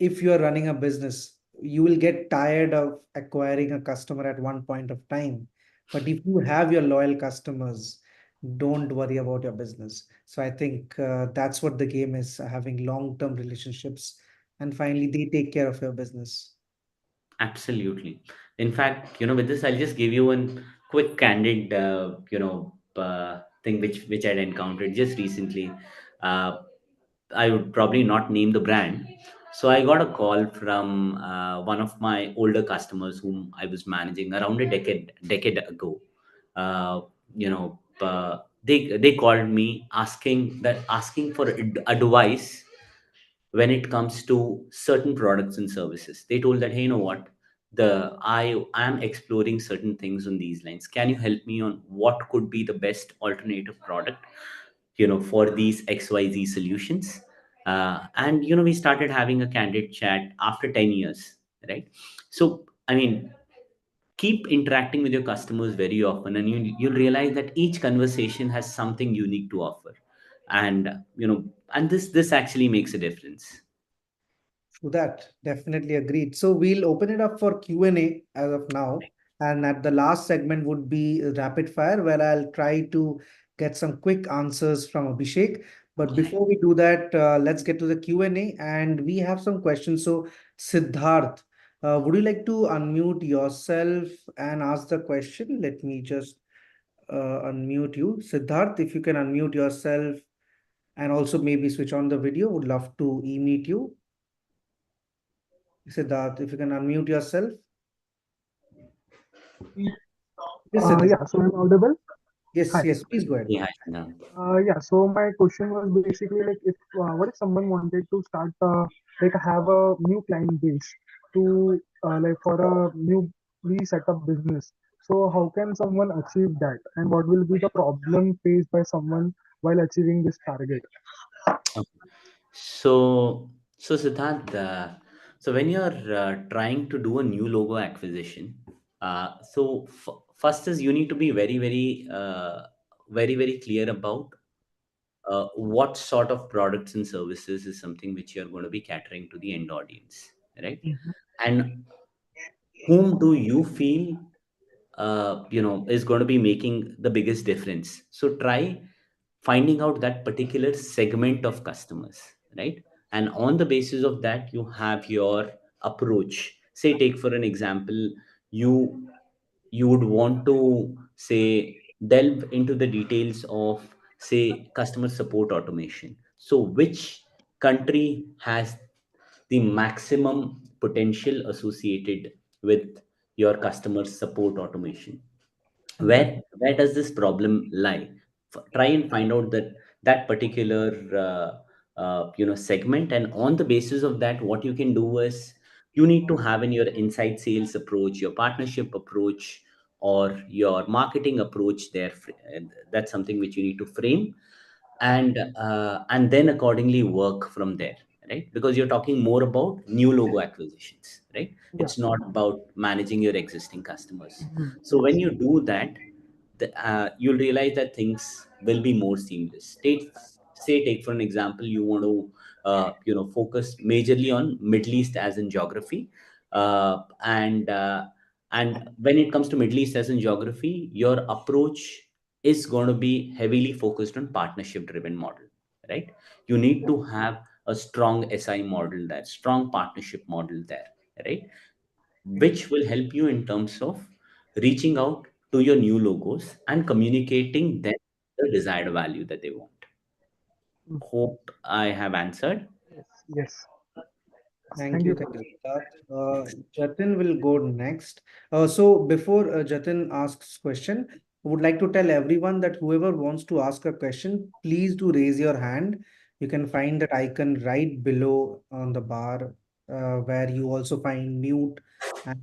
[SPEAKER 1] if you are running a business, you will get tired of acquiring a customer at one point of time. But if you have your loyal customers, don't worry about your business. So I think that's what the game is, having long-term relationships, and finally they take care of your business.
[SPEAKER 3] Absolutely. In fact, with this, I'll just give you one quick, candid, thing which I'd encountered just recently. Uh, I would probably not name the brand. So I got a call from one of my older customers whom I was managing around a decade ago. Uh, they called me asking for advice when it comes to certain products and services. They told that, hey, you know what, I am exploring certain things on these lines. Can you help me on what could be the best alternative product, for these XYZ solutions? And we started having a candid chat after 10 years, right? So I mean, keep interacting with your customers very often, and you'll realize that each conversation has something unique to offer. And this actually makes a difference.
[SPEAKER 1] True that. Definitely agreed. So we'll open it up for Q&A as of now. And at the last segment would be rapid fire, where I'll try to get some quick answers from Abhishek. But before we do that, let's get to the Q&A. And we have some questions. So Siddharth, would you like to unmute yourself and ask the question? Let me just unmute you. Siddharth, if you can unmute yourself and also maybe switch on the video, would love to e-meet you. Siddharth, if you can unmute yourself. Yes, Siddharth.
[SPEAKER 4] Yeah, so I'm audible.
[SPEAKER 1] Yes,
[SPEAKER 4] Hi.
[SPEAKER 1] yes, please go ahead.
[SPEAKER 3] Yeah, Siddhant.
[SPEAKER 4] Yeah, so my question was basically like, if what if someone wanted to start like have a new client base to like for a newly set up business. So how can someone achieve that, and what will be the problem faced by someone while achieving this target?
[SPEAKER 3] Okay. So Siddhant, so when you're trying to do a new logo acquisition, first is you need to be very clear about what sort of products and services is something which you're going to be catering to the end audience, right?
[SPEAKER 4] Mhm.
[SPEAKER 3] And whom do you feel is going to be making the biggest difference? So try finding out that particular segment of customers, right? And on the basis of that, you have your approach. Say, take for an example, you you would want to say delve into the details of, say, customer support automation. So which country has the maximum potential associated with your customer support automation? Where does this problem lie? Try and find out that particular segment, and on the basis of that, what you can do is you need to have in your inside sales approach, your partnership approach, or your marketing approach there. That's something which you need to frame, and then accordingly work from there, right? Because you're talking more about new logo acquisitions, right?
[SPEAKER 4] Yeah.
[SPEAKER 3] It's not about managing your existing customers.
[SPEAKER 4] Mhm.
[SPEAKER 3] So when
[SPEAKER 4] Yes.
[SPEAKER 3] you do that, you'll realize that things will be more seamless. Take for an example, you want to focus majorly on Middle East as in geography, and when it comes to Middle East as in geography, your approach is going to be heavily focused on partnership driven model, right? You need to have a strong SI model there, strong partnership model there, right? Which will help you in terms of reaching out to your new logos and communicating them the desired value that they want.
[SPEAKER 4] Mm.
[SPEAKER 3] Hope I have answered.
[SPEAKER 4] Yes. Yes.
[SPEAKER 1] Thank
[SPEAKER 4] Thank
[SPEAKER 1] you.
[SPEAKER 4] you.
[SPEAKER 1] Thank you, Siddharth. Jatin will go next. So before Jatin asks question, I would like to tell everyone that whoever wants to ask a question, please do raise your hand. You can find that icon right below on the bar, where you also find mute and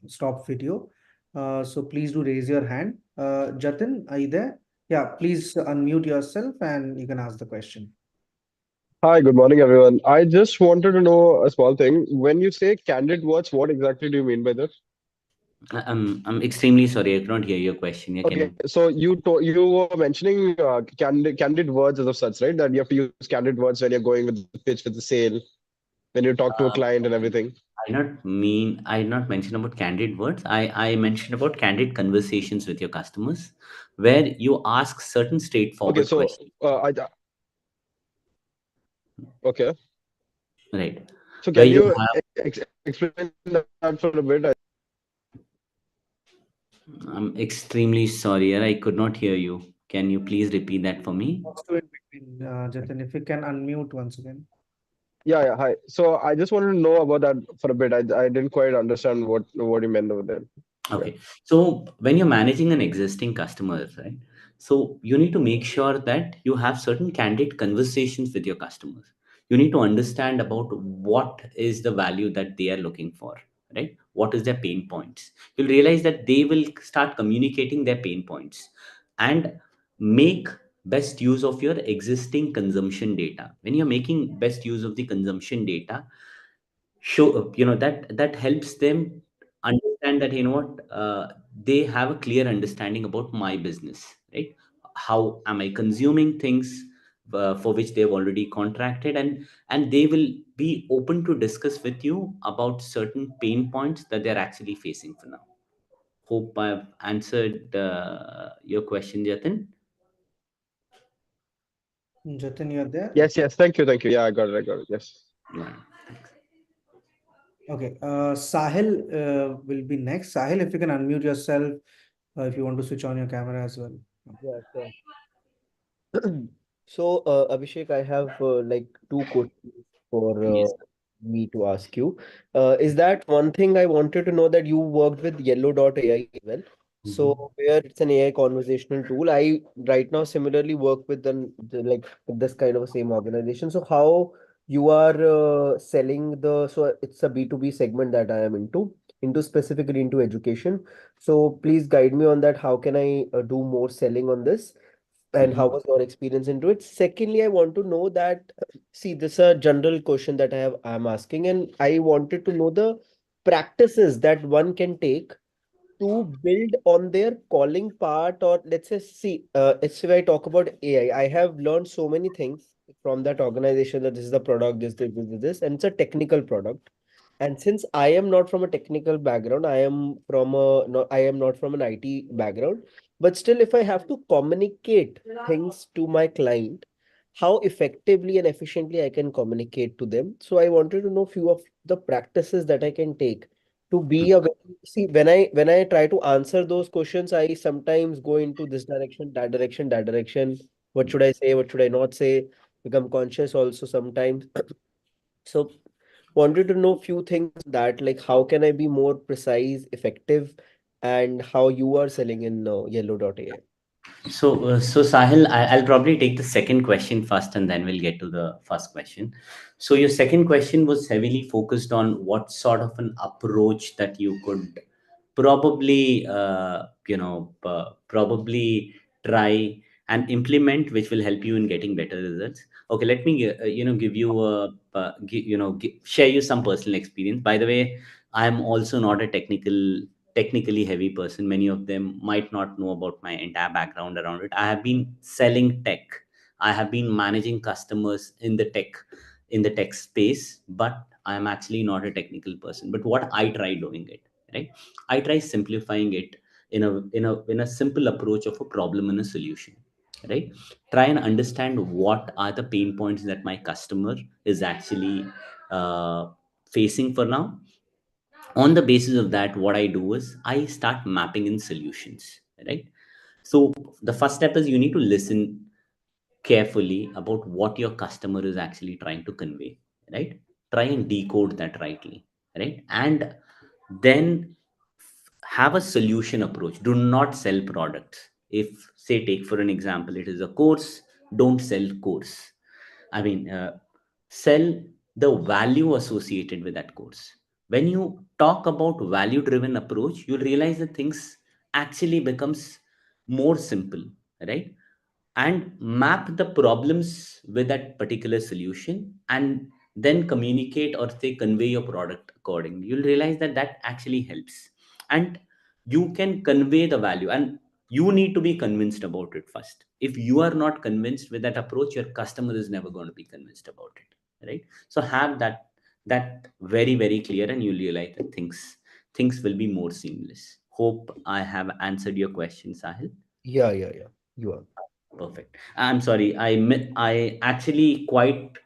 [SPEAKER 1] stop video. So please do raise your hand. Jatin, are you there? Yeah, please unmute yourself and you can ask the question.
[SPEAKER 5] Hi, good morning, everyone. I just wanted to know a small thing. When you say candid words, what exactly do you mean by that?
[SPEAKER 3] I'm extremely sorry. I cannot hear your question. Yeah, can
[SPEAKER 5] Okay,
[SPEAKER 3] you?
[SPEAKER 5] so you were mentioning candid words as of such, right? That you have to use candid words when you're going with the pitch, with the sale, when you talk to a client and everything.
[SPEAKER 3] I did not mention about candid words. I mentioned about candid conversations with your customers, where you ask certain
[SPEAKER 5] Okay,
[SPEAKER 3] straightforward
[SPEAKER 5] so
[SPEAKER 3] questions.
[SPEAKER 5] okay.
[SPEAKER 3] Right.
[SPEAKER 5] So
[SPEAKER 3] Where
[SPEAKER 5] can
[SPEAKER 3] you
[SPEAKER 5] you
[SPEAKER 3] have,
[SPEAKER 5] explain that for a bit?
[SPEAKER 3] I'm extremely sorry, I could not hear you. Can you please repeat that for me?
[SPEAKER 1] Talks to in between, Jatin, if you can unmute once again.
[SPEAKER 5] Yeah, yeah. Hi. So I just wanted to know about that for a bit. I didn't quite understand what you meant over there. Yeah.
[SPEAKER 3] Okay. So when you're managing an existing customer, right? So you need to make sure that you have certain candid conversations with your customers. You need to understand about what is the value that they are looking for, right? What is their pain points? You'll realize that they will start communicating their pain points and make best use of your existing consumption data. When you're making best use of the consumption data, show that helps them understand that they have a clear understanding about my business, right? How am I consuming things for which they've already contracted, and they will be open to discuss with you about certain pain points that they're actually facing for now. Hope I've answered your question, Jatin.
[SPEAKER 1] Jatin, you're there?
[SPEAKER 5] Yes, yes. Thank you. Yeah, I got it. I got it. Yes.
[SPEAKER 3] Yeah.
[SPEAKER 1] Okay. Sahil will be next. Sahil, if you can unmute yourself, if you want to switch on your camera as well.
[SPEAKER 6] Yeah, sure. So, Abhishek, I have like two questions for
[SPEAKER 3] Yes.
[SPEAKER 6] me to ask you. Is that one thing I wanted to know that you worked with Yellow.ai as well?
[SPEAKER 3] Mhm.
[SPEAKER 6] So, where it's an AI conversational tool. I right now similarly work with like this kind of a same organization. So, how you are selling so it's a B2B segment that I am into specifically into education. So, please guide me on that. How can I do more selling on this? And how
[SPEAKER 3] Mhm.
[SPEAKER 6] was your experience into it? Secondly, I want to know that, see, this is a general question that I'm asking, and I wanted to know the practices that one can take to build on their calling part, or let's say, see, it's if I talk about AI, I have learned so many things from that organization that this is the product, this, and it's a technical product. And since I am not from a technical background, I am not from an IT background, but still, if I have to communicate things to my client, how effectively and efficiently I can communicate to them. So I wanted to know few of the practices that I can take to be a see when I try to answer those questions, I sometimes go into this direction, that direction, that direction. What should I say? What should I not say? Become conscious also sometimes. So wanted to know few things that like how can I be more precise, effective, and how you are selling in Yellow.ai.
[SPEAKER 3] So Sahil, I'll probably take the second question first, and then we'll get to the first question. So your second question was heavily focused on what sort of an approach that you could probably, probably try and implement, which will help you in getting better results. Okay, let me, give you share you some personal experience. By the way, I'm also not a technically heavy person. Many of them might not know about my entire background around it. I have been selling tech. I have been managing customers in the tech space, but I am actually not a technical person. But what I try doing it, right? I try simplifying it in a simple approach of a problem and a solution, right? Try and understand what are the pain points that my customer is actually facing for now. On the basis of that, what I do is I start mapping in solutions, right? So the first step is you need to listen carefully about what your customer is actually trying to convey, right? try and decode that rightly, right? And then have a solution approach. Do not sell products. If, say, take for an example, it is a course, don't sell course. I mean, sell the value associated with that course. When you talk about value driven approach, you'll realize that things actually becomes more simple, right? And map the problems with that particular solution, and then communicate or say convey your product accordingly. You'll realize that that actually helps, and you can convey the value, and you need to be convinced about it first. If you are not convinced with that approach, your customer is never going to be convinced about it, right? So have that very very clear, and you'll realize that things will be more seamless. Hope I have answered your question, Sahil.
[SPEAKER 6] Yeah, yeah, yeah. You are.
[SPEAKER 3] Perfect. I'm sorry. I actually quite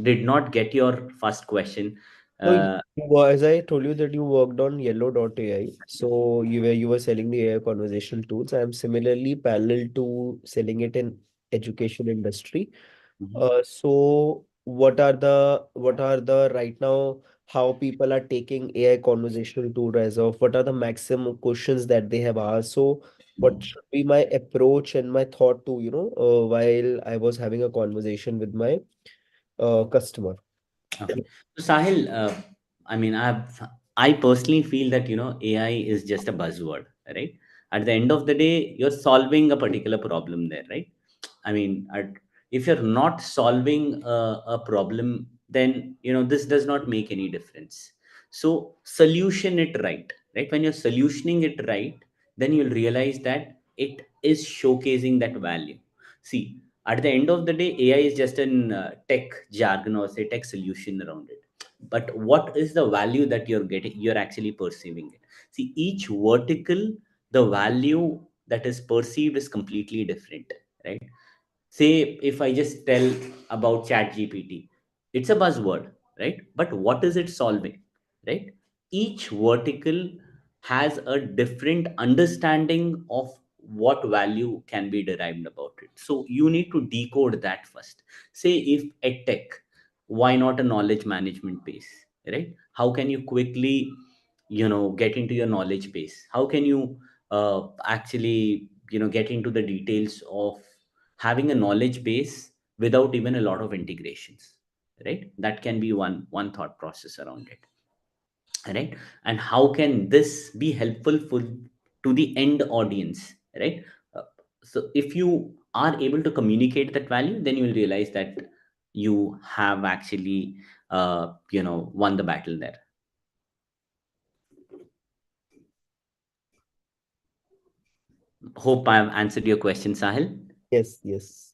[SPEAKER 3] did not get your first question.
[SPEAKER 6] No,
[SPEAKER 3] Uh,
[SPEAKER 6] as I told you that you worked on Yellow.ai, so you were selling the AI conversational tools. I am similarly parallel to selling it in education industry.
[SPEAKER 3] mhm.
[SPEAKER 6] So what are the right now how people are taking AI conversational tool as of what are the maximum questions that they have asked? So what should be my approach and my thought to, while I was having a conversation with my customer?
[SPEAKER 3] Okay. So Sahil, I mean, I personally feel that AI is just a buzzword, right? At the end of the day, you're solving a particular problem there, right? I mean, if you're not solving a problem, then this does not make any difference. So solution it right, right? When you're solutioning it right, then you'll realize that it is showcasing that value. See, at the end of the day, AI is just an tech jargon or say tech solution around it. But what is the value that you're getting? You're actually perceiving it. See, each vertical, the value that is perceived is completely different, right? Say if I just tell about chat gpt, it's a buzzword, right? But what is it solving, right? Each vertical has a different understanding of what value can be derived about it, so you need to decode that first. Say if edtech, why not a knowledge management base, right? How can you quickly get into your knowledge base? How can you actually get into the details of having a knowledge base without even a lot of integrations, right? That can be one thought process around it, right? And how can this be helpful to the end audience, right? Uh, so if you are able to communicate that value, then you will realize that you have actually won the battle there. Hope I have answered your question, Sahil.
[SPEAKER 6] Yes, yes.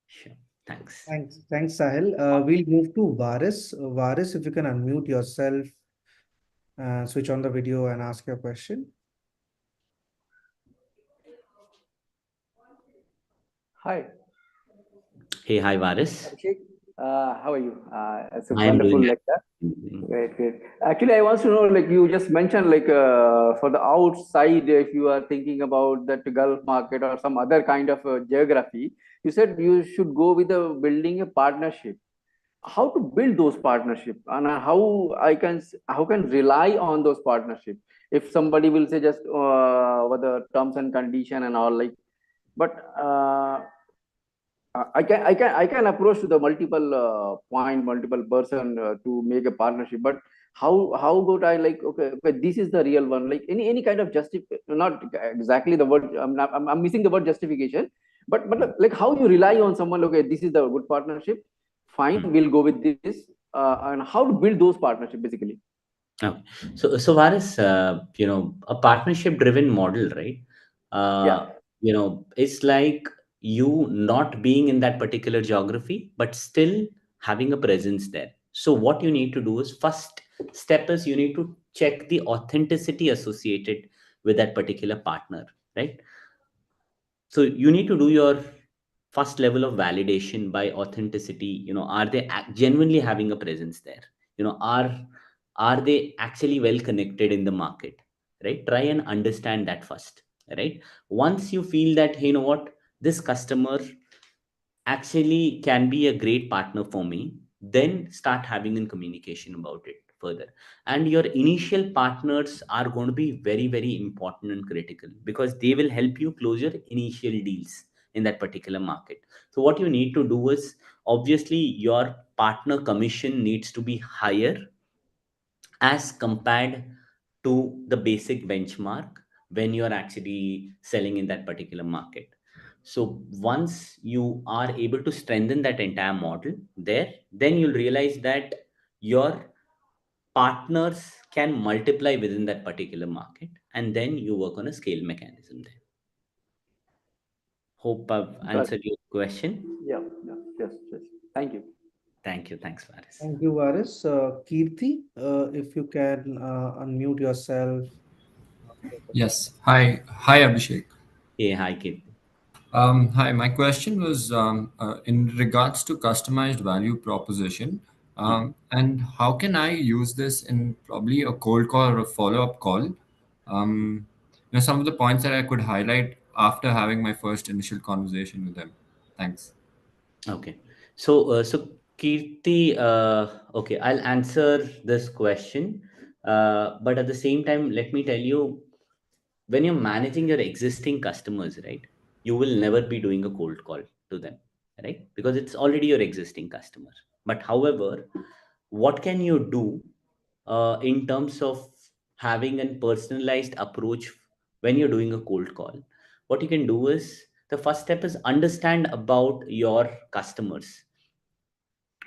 [SPEAKER 3] Sure. Thanks.
[SPEAKER 1] Thanks, Sahil. We'll move to Varis. Varis, if you can unmute yourself, switch on the video and ask your question.
[SPEAKER 7] Hi,
[SPEAKER 3] Hey, hi, Varis.
[SPEAKER 7] Abhishek. How are you? It's a
[SPEAKER 3] I am
[SPEAKER 7] wonderful
[SPEAKER 3] doing
[SPEAKER 7] lecture.
[SPEAKER 3] amazing.
[SPEAKER 7] Great, great. Actually, I want to know, like you just mentioned, like for the outside, if you are thinking about that Gulf market or some other kind of geography, you said you should go with a building a partnership. How to build those partnerships, and how can rely on those partnerships? If somebody will say just what the terms and condition and all, like, but I can approach to the multiple multiple person to make a partnership. But how good I like, okay, this is the real one. Like any kind of not exactly the word. I'm missing the word justification. But like how you rely on someone. Okay, this is the good partnership. Fine,
[SPEAKER 3] Hmm.
[SPEAKER 7] we'll go with this. And how to build those partnerships basically.
[SPEAKER 3] Okay. So Varis, a partnership-driven model, right?
[SPEAKER 7] Yeah.
[SPEAKER 3] It's like you not being in that particular geography, but still having a presence there. So what you need to do is first step is you need to check the authenticity associated with that particular partner, right? So you need to do your first level of validation by authenticity. Are they genuinely having a presence there? Are they actually well connected in the market, right? Try and understand that first, right? Once you feel that, hey, you know what, this customer actually can be a great partner for me, then start having a communication about it further. And your initial partners are going to be very, very important and critical, because they will help you close your initial deals in that particular market. So what you need to do is, obviously your partner commission needs to be higher as compared to the basic benchmark when you are actually selling in that particular market. So once you are able to strengthen that entire model there, then you'll realize that your partners can multiply within that particular market, and then you work on a scale mechanism there. Hope I've
[SPEAKER 7] Got
[SPEAKER 3] answered your question.
[SPEAKER 7] Yeah, yeah, yes, yes. Thank you.
[SPEAKER 3] Thank you. Thanks, Faris.
[SPEAKER 1] Thank you, Varis. Kirti, if you can unmute yourself.
[SPEAKER 8] Yes. Hi, Abhishek.
[SPEAKER 3] Hey, hi, Kit.
[SPEAKER 8] Hi. My question was in regards to customized value proposition, and how can I use this in probably a cold call or a follow-up call? Some of the points that I could highlight after having my first initial conversation with them. Thanks.
[SPEAKER 3] Okay. So Kirti, okay, I'll answer this question. But at the same time, let me tell you, when you're managing your existing customers, right, you will never be doing a cold call to them, right? Because it's already your existing customer. But however, what can you do in terms of having a personalized approach when you're doing a cold call? What you can do is, the first step is understand about your customers,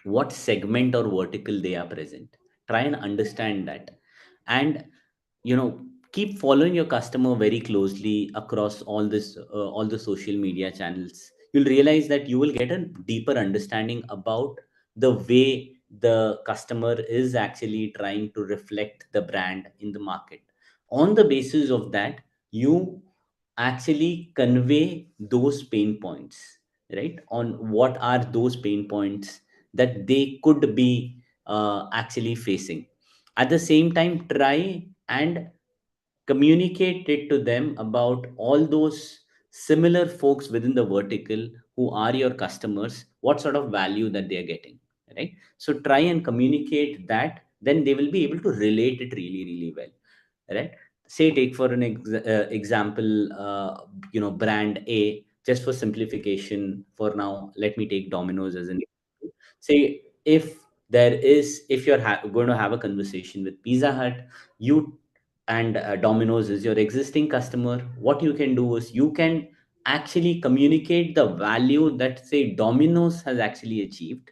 [SPEAKER 3] what segment or vertical they are present. Try and understand that, and keep following your customer very closely across all the social media channels. You'll realize that you will get a deeper understanding about the way the customer is actually trying to reflect the brand in the market. On the basis of that, you actually convey those pain points, right? On what are those pain points that they could be actually facing. At the same time, try and communicate it to them about all those similar folks within the vertical who are your customers, what sort of value that they are getting, right? So try and communicate that, then they will be able to relate it really, really well, right? Say, take for an example, brand A. Just for simplification for now, let me take Domino's as an example. Say, if you're going to have a conversation with Pizza Hut, you and Domino's is your existing customer, what you can do is you can actually communicate the value that, say, Domino's has actually achieved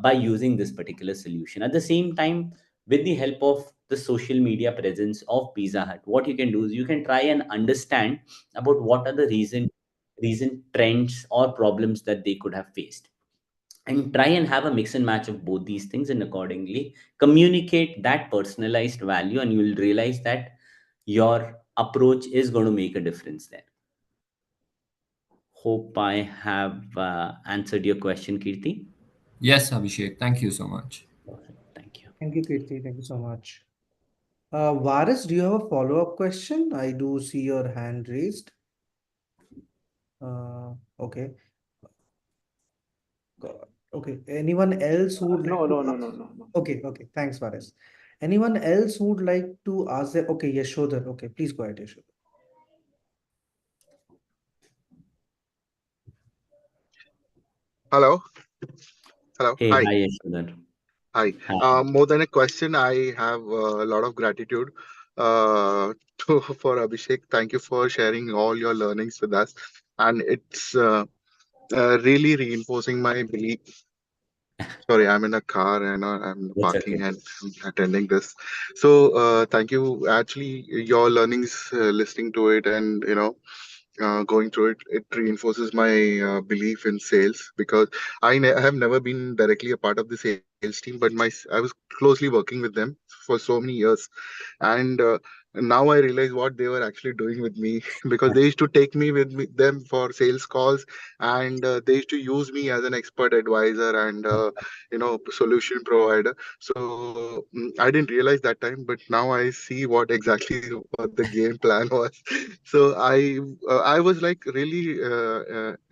[SPEAKER 3] by using this particular solution. At the same time, with the help of the social media presence of Pizza Hut, what you can do is you can try and understand about what are the recent trends or problems that they could have faced, and try and have a mix and match of both these things, and accordingly communicate that personalized value, and you will realize that your approach is going to make a difference there. Hope I have answered your question, Kirti.
[SPEAKER 8] Yes, Abhishek. Thank you so much.
[SPEAKER 3] Perfect. Thank you.
[SPEAKER 1] Thank you, Kirti. Thank you so much. Varis, do you have a follow-up question? I do see your hand raised. Okay. Okay. Anyone else who would
[SPEAKER 7] No,
[SPEAKER 1] like to
[SPEAKER 7] no, no, no,
[SPEAKER 1] ask?
[SPEAKER 7] no, no.
[SPEAKER 1] Okay. Okay. Thanks, Varis. Anyone else who would like to ask that? Okay. Yashodhar. Okay. Please go ahead, Yashodhar.
[SPEAKER 9] Hello. Hello.
[SPEAKER 3] Hey,
[SPEAKER 9] Hi.
[SPEAKER 3] hi, Yashodhar.
[SPEAKER 9] Hi.
[SPEAKER 3] Hi.
[SPEAKER 9] More than a question, I have a lot of gratitude for Abhishek. Thank you for sharing all your learnings with us. And it's really reinforcing my belief. Sorry, I'm in a car and I'm
[SPEAKER 3] That's
[SPEAKER 9] parking
[SPEAKER 3] okay.
[SPEAKER 9] and I'm attending this. So thank you. Actually, your learnings, listening to it and, going through it, it reinforces my belief in sales because I have never been directly a part of the sales team, but I was closely working with them for so many years, and now I realize what they were actually doing with me because they used to take me with them for sales calls, and they used to use me as an expert advisor and solution provider. So I didn't realize that time, but now I see what exactly what the game plan was. So I was like really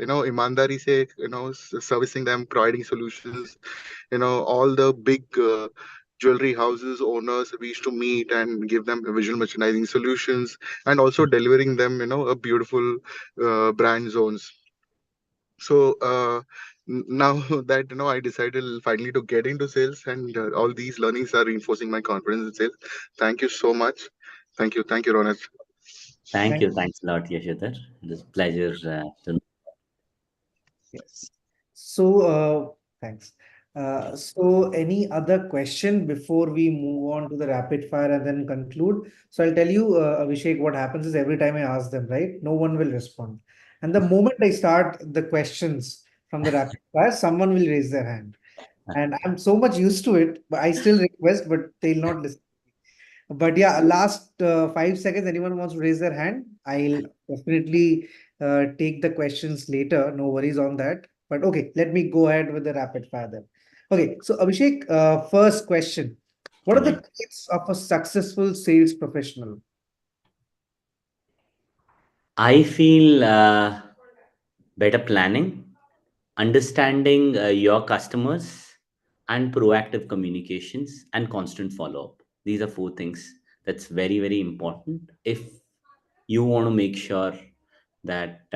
[SPEAKER 9] imandari se servicing them, providing solutions. All the big jewelry houses owners we used to meet and give them visual merchandising solutions, and also delivering them a beautiful brand zones. So now that I decided finally to get into sales, and all these learnings are reinforcing my confidence in sales. Thank you so much. Thank you, Ronit.
[SPEAKER 3] Thank
[SPEAKER 1] Thank
[SPEAKER 3] you. Thanks a lot, Yashadhar. It is a pleasure to.
[SPEAKER 1] Yes. So, thanks. So, any other question before we move on to the rapid fire and then conclude? So, I'll tell you, Abhishek, what happens is every time I ask them, right, no one will respond. And the moment I start the questions from the rapid fire, someone will raise their hand. And I'm so much used to it, but I still request, but they'll not listen. But yeah, last 5 seconds, anyone wants to raise their hand? I'll definitely take the questions later. No worries on that. But okay, let me go ahead with the rapid fire then. Okay, so Abhishek, first question. What are the
[SPEAKER 3] Right.
[SPEAKER 1] traits of a successful sales professional?
[SPEAKER 3] I feel better planning, understanding your customers, and proactive communications and constant follow up. These are four things that's very, very important if you want to make sure that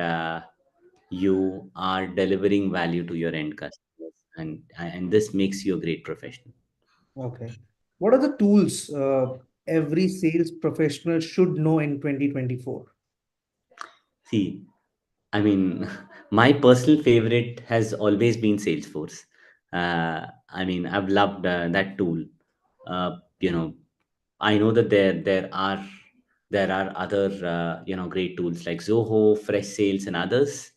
[SPEAKER 3] you are delivering value to your end customers, and this makes you a great professional.
[SPEAKER 1] Okay. What are the tools every sales professional should know in 2024?
[SPEAKER 3] See, I mean, my personal favorite has always been Salesforce. I mean, I've loved that tool. You know, I know that there are other great tools like Zoho, Fresh Sales, and others,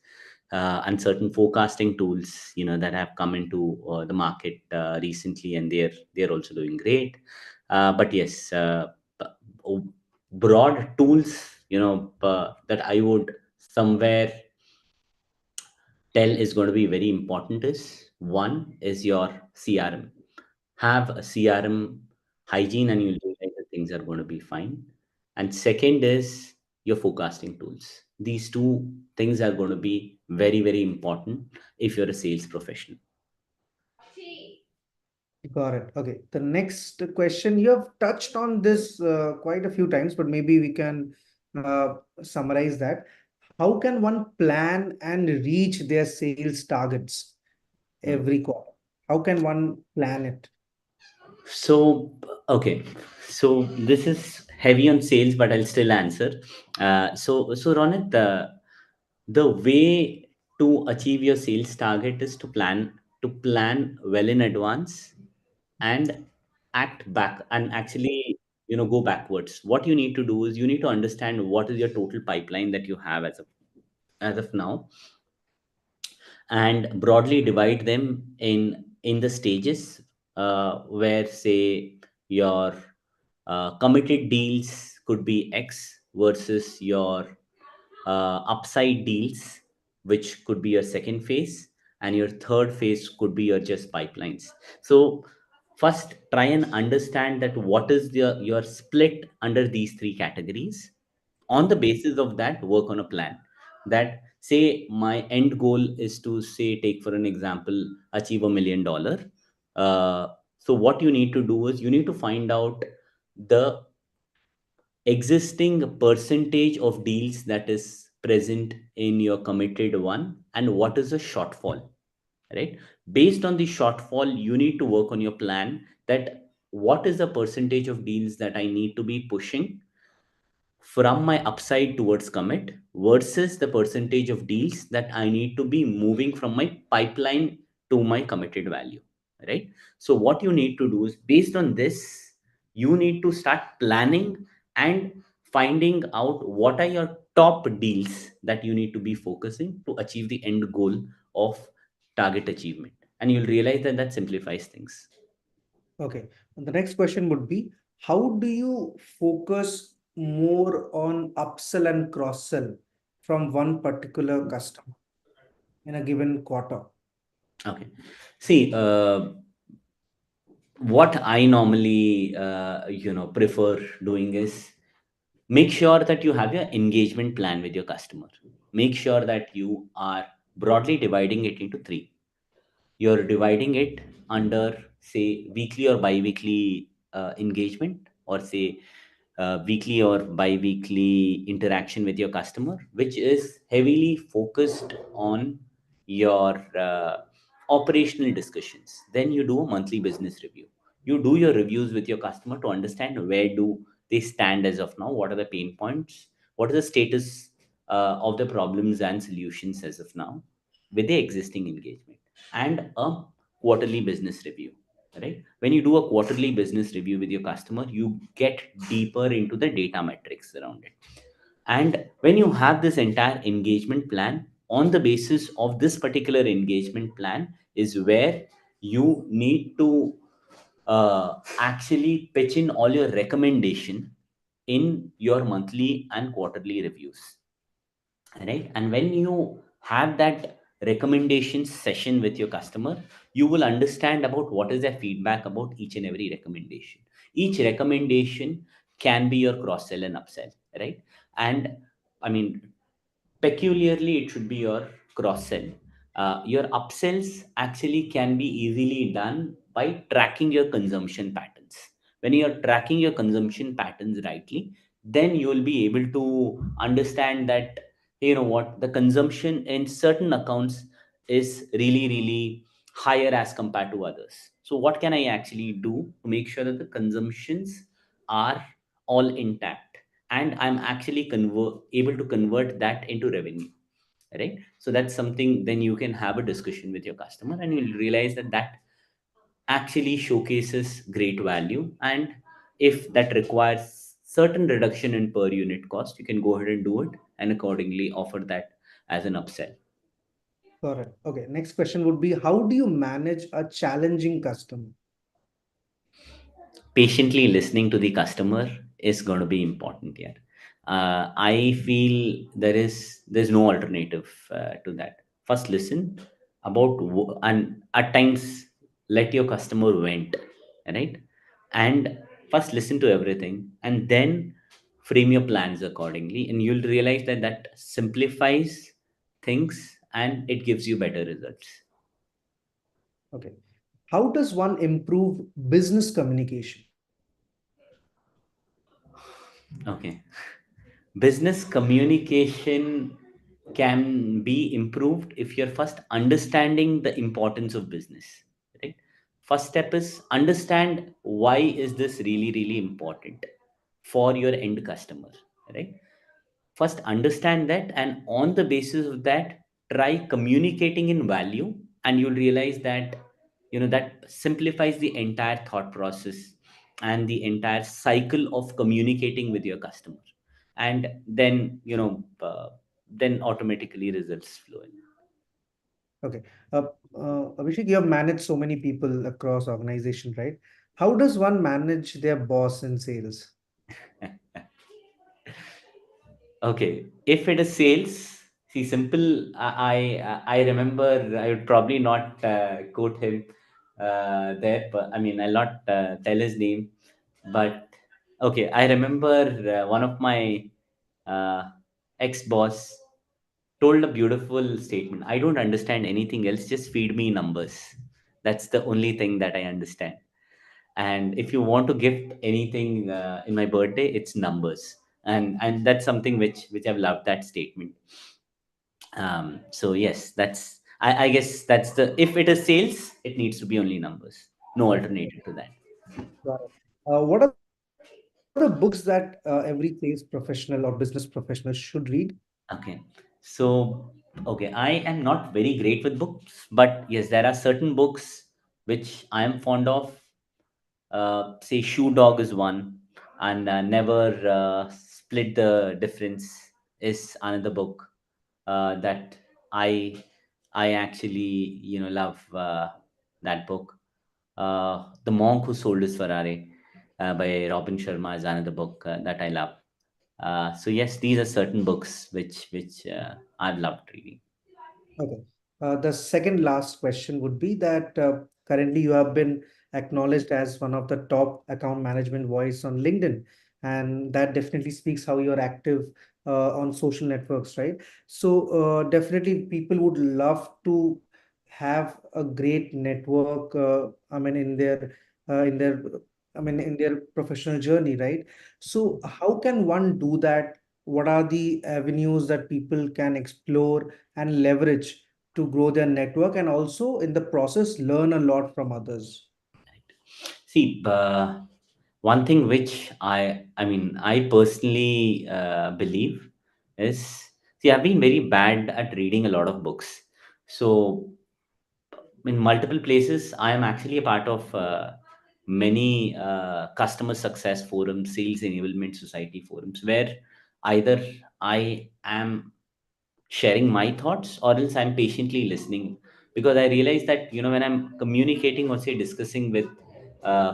[SPEAKER 3] and certain forecasting tools that have come into the market recently, and they're also doing great. But yes, broad tools that I would somewhere tell is going to be very important is one is your CRM. Have a CRM hygiene and you'll realize that things are going to be fine. And second is your forecasting tools. These two things are going to be very, very important if you're a sales professional.
[SPEAKER 1] Got it. Okay. The next question, you have touched on this quite a few times, but maybe we can summarize that. How can one plan and reach their sales targets
[SPEAKER 3] Hmm.
[SPEAKER 1] every quarter? How can one plan it?
[SPEAKER 3] So, okay. So this is heavy on sales, but I'll still answer. So Ronit, the way to achieve your sales target is to plan well in advance and act back and actually go backwards. What you need to do is you need to understand what is your total pipeline that you have as of now, and broadly divide them in the stages where say your committed deals could be X versus your upside deals, which could be your second phase, and your third phase could be your just pipelines. So first try and understand that what is your split under these three categories. On the basis of that, work on a plan that say my end goal is to say, take for an example, achieve $1 million. So what you need to do is you need to find out the existing percentage of deals that is present in your committed one and what is the shortfall, right? Based on the shortfall, you need to work on your plan that what is the percentage of deals that I need to be pushing from my upside towards commit versus the percentage of deals that I need to be moving from my pipeline to my committed value, right? So what you need to do is based on this, you need to start planning and finding out what are your top deals that you need to be focusing to achieve the end goal of target achievement. And you'll realize that that simplifies things.
[SPEAKER 1] Okay. And the next question would be, how do you focus more on upsell and cross sell from one particular customer in a given quarter?
[SPEAKER 3] Okay. See, what I normally, prefer doing is make sure that you have your engagement plan with your customer. Make sure that you are broadly dividing it into three. You're dividing it under, say, weekly or bi-weekly engagement, or say weekly or bi-weekly interaction with your customer, which is heavily focused on your operational discussions. Then you do a monthly business review. You do your reviews with your customer to understand where do they stand as of now, what are the pain points, what is the status of the problems and solutions as of now with the existing engagement, and a quarterly business review. Right, when you do a quarterly business review with your customer, you get deeper into the data metrics around it. And when you have this entire engagement plan, on the basis of this particular engagement plan is where you need to actually pitch in all your recommendation in your monthly and quarterly reviews. Right, and when you have that recommendation session with your customer, you will understand about what is their feedback about each and every recommendation. Each recommendation can be your cross sell and upsell. Right, and I mean, peculiarly it should be your cross sell. Your upsells actually can be easily done by tracking your consumption patterns. When you are tracking your consumption patterns rightly, then you will be able to understand that, you know what, the consumption in certain accounts is really really higher as compared to others. So what can I actually do to make sure that the consumptions are all intact, and I'm actually able to convert that into revenue. Right, so that's something, then you can have a discussion with your customer and you'll realize that that actually showcases great value. And if that requires certain reduction in per unit cost, you can go ahead and do it and accordingly offer that as an upsell.
[SPEAKER 1] Correct. Okay. Next question would be, how do you manage a challenging customer?
[SPEAKER 3] Patiently listening to the customer is going to be important here. I feel there's no alternative to that. First listen about and at times let your customer vent. Right, and first listen to everything and then frame your plans accordingly, and you'll realize that that simplifies things and it gives you better results.
[SPEAKER 1] Okay. How does one improve business communication?
[SPEAKER 3] Okay. Business communication can be improved if you're first understanding the importance of business. Right, first step is understand why is this really really important for your end customer. Right, first understand that, and on the basis of that, try communicating in value, and you'll realize that, that simplifies the entire thought process and the entire cycle of communicating with your customer. And then, then automatically results flow in.
[SPEAKER 1] Okay. Abhishek, you have managed so many people across organization, right? How does one manage their boss in sales?
[SPEAKER 3] Okay, if it is sales, see, simple. I remember I would probably not quote him there, but I mean I'll not tell his name. But okay, I remember one of my uh, ex-boss told a beautiful statement. I don't understand anything else. Just feed me numbers. That's the only thing that I understand. And if you want to gift anything in my birthday, it's numbers. And that's something which I've loved, that statement. So yes, I guess that's the, if it is sales, it needs to be only numbers, no alternative to that.
[SPEAKER 1] Got it. What are the books that every sales professional or business professional should read?
[SPEAKER 3] Okay, so okay, I am not very great with books, but yes, there are certain books which I am fond of. Say Shoe Dog is one, and Never Split the Difference is another book that I I actually love that book. The Monk Who Sold His Ferrari by Robin Sharma is another book that I love. So yes, these are certain books which I've loved reading.
[SPEAKER 1] Okay. The second last question would be that currently you have been acknowledged as one of the top account management voice on LinkedIn, and that definitely speaks how you're active on social networks, right? So definitely people would love to have a great network. I mean, in their in their professional journey, right? So how can one do that? What are the avenues that people can explore and leverage to grow their network and also in the process learn a lot from others?
[SPEAKER 3] See, one thing which I personally believe is, see, I've been very bad at reading a lot of books. So in multiple places, I am actually a part of many customer success forums, sales enablement society forums, where either I am sharing my thoughts or else I'm patiently listening, because I realize that when I'm communicating or say discussing with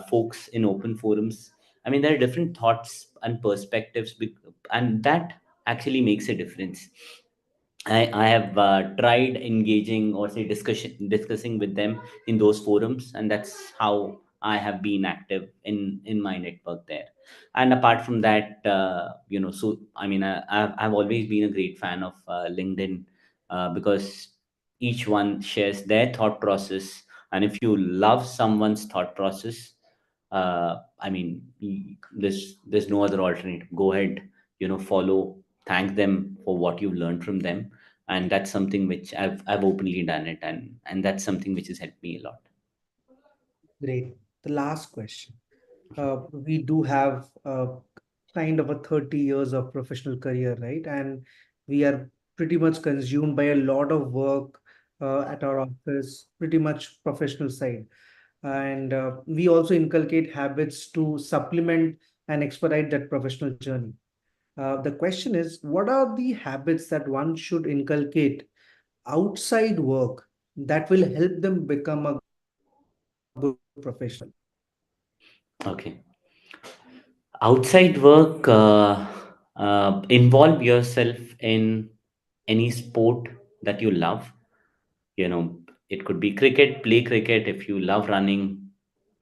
[SPEAKER 3] folks in open forums, I mean there are different thoughts and perspectives, and that actually makes a difference. I have tried engaging or say discussing with them in those forums, and that's how I have been active in my network there. And apart from that, so I mean, I've always been a great fan of LinkedIn, because each one shares their thought process, and if you love someone's thought process, I mean, there's no other alternative. Go ahead, follow, thank them for what you've learned from them, and that's something which I've openly done it, and that's something which has helped me a lot.
[SPEAKER 1] Great. The last question. We do have kind of a 30 years of professional career, right? And we are pretty much consumed by a lot of work at our office, pretty much professional side. And we also inculcate habits to supplement and expedite that professional journey. The question is, what are the habits that one should inculcate outside work that will help them become a good professional?
[SPEAKER 3] Okay. Outside work, involve yourself in any sport that you love. you know it could be cricket. Play cricket. If you love running,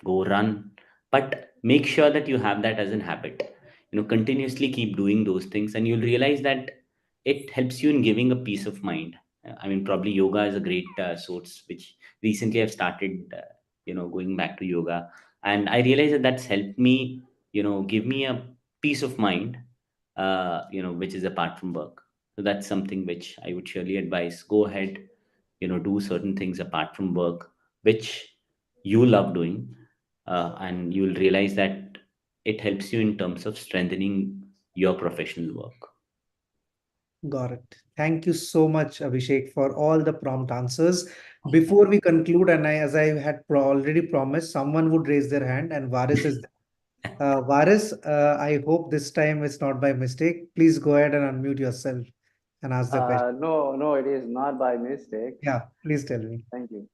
[SPEAKER 3] go run, but make sure that you have that as an habit. Continuously keep doing those things, and you'll realize that it helps you in giving a peace of mind. I mean, probably yoga is a great source, which recently I've started going back to yoga, and I realize that that's helped me give me a peace of mind, which is apart from work. So that's something which I would surely advise. Go ahead, do certain things apart from work which you love doing, and you'll realize that it helps you in terms of strengthening your professional work.
[SPEAKER 1] Got it. Thank you so much, Abhishek, for all the prompt answers. Before we conclude, and as I had already promised, someone would raise their hand, and Varis is there. Varis, I hope this time it's not by mistake. Please go ahead and unmute yourself and ask the question.
[SPEAKER 7] No, no, it is not by mistake.
[SPEAKER 1] Yeah, please tell me.
[SPEAKER 7] Thank you.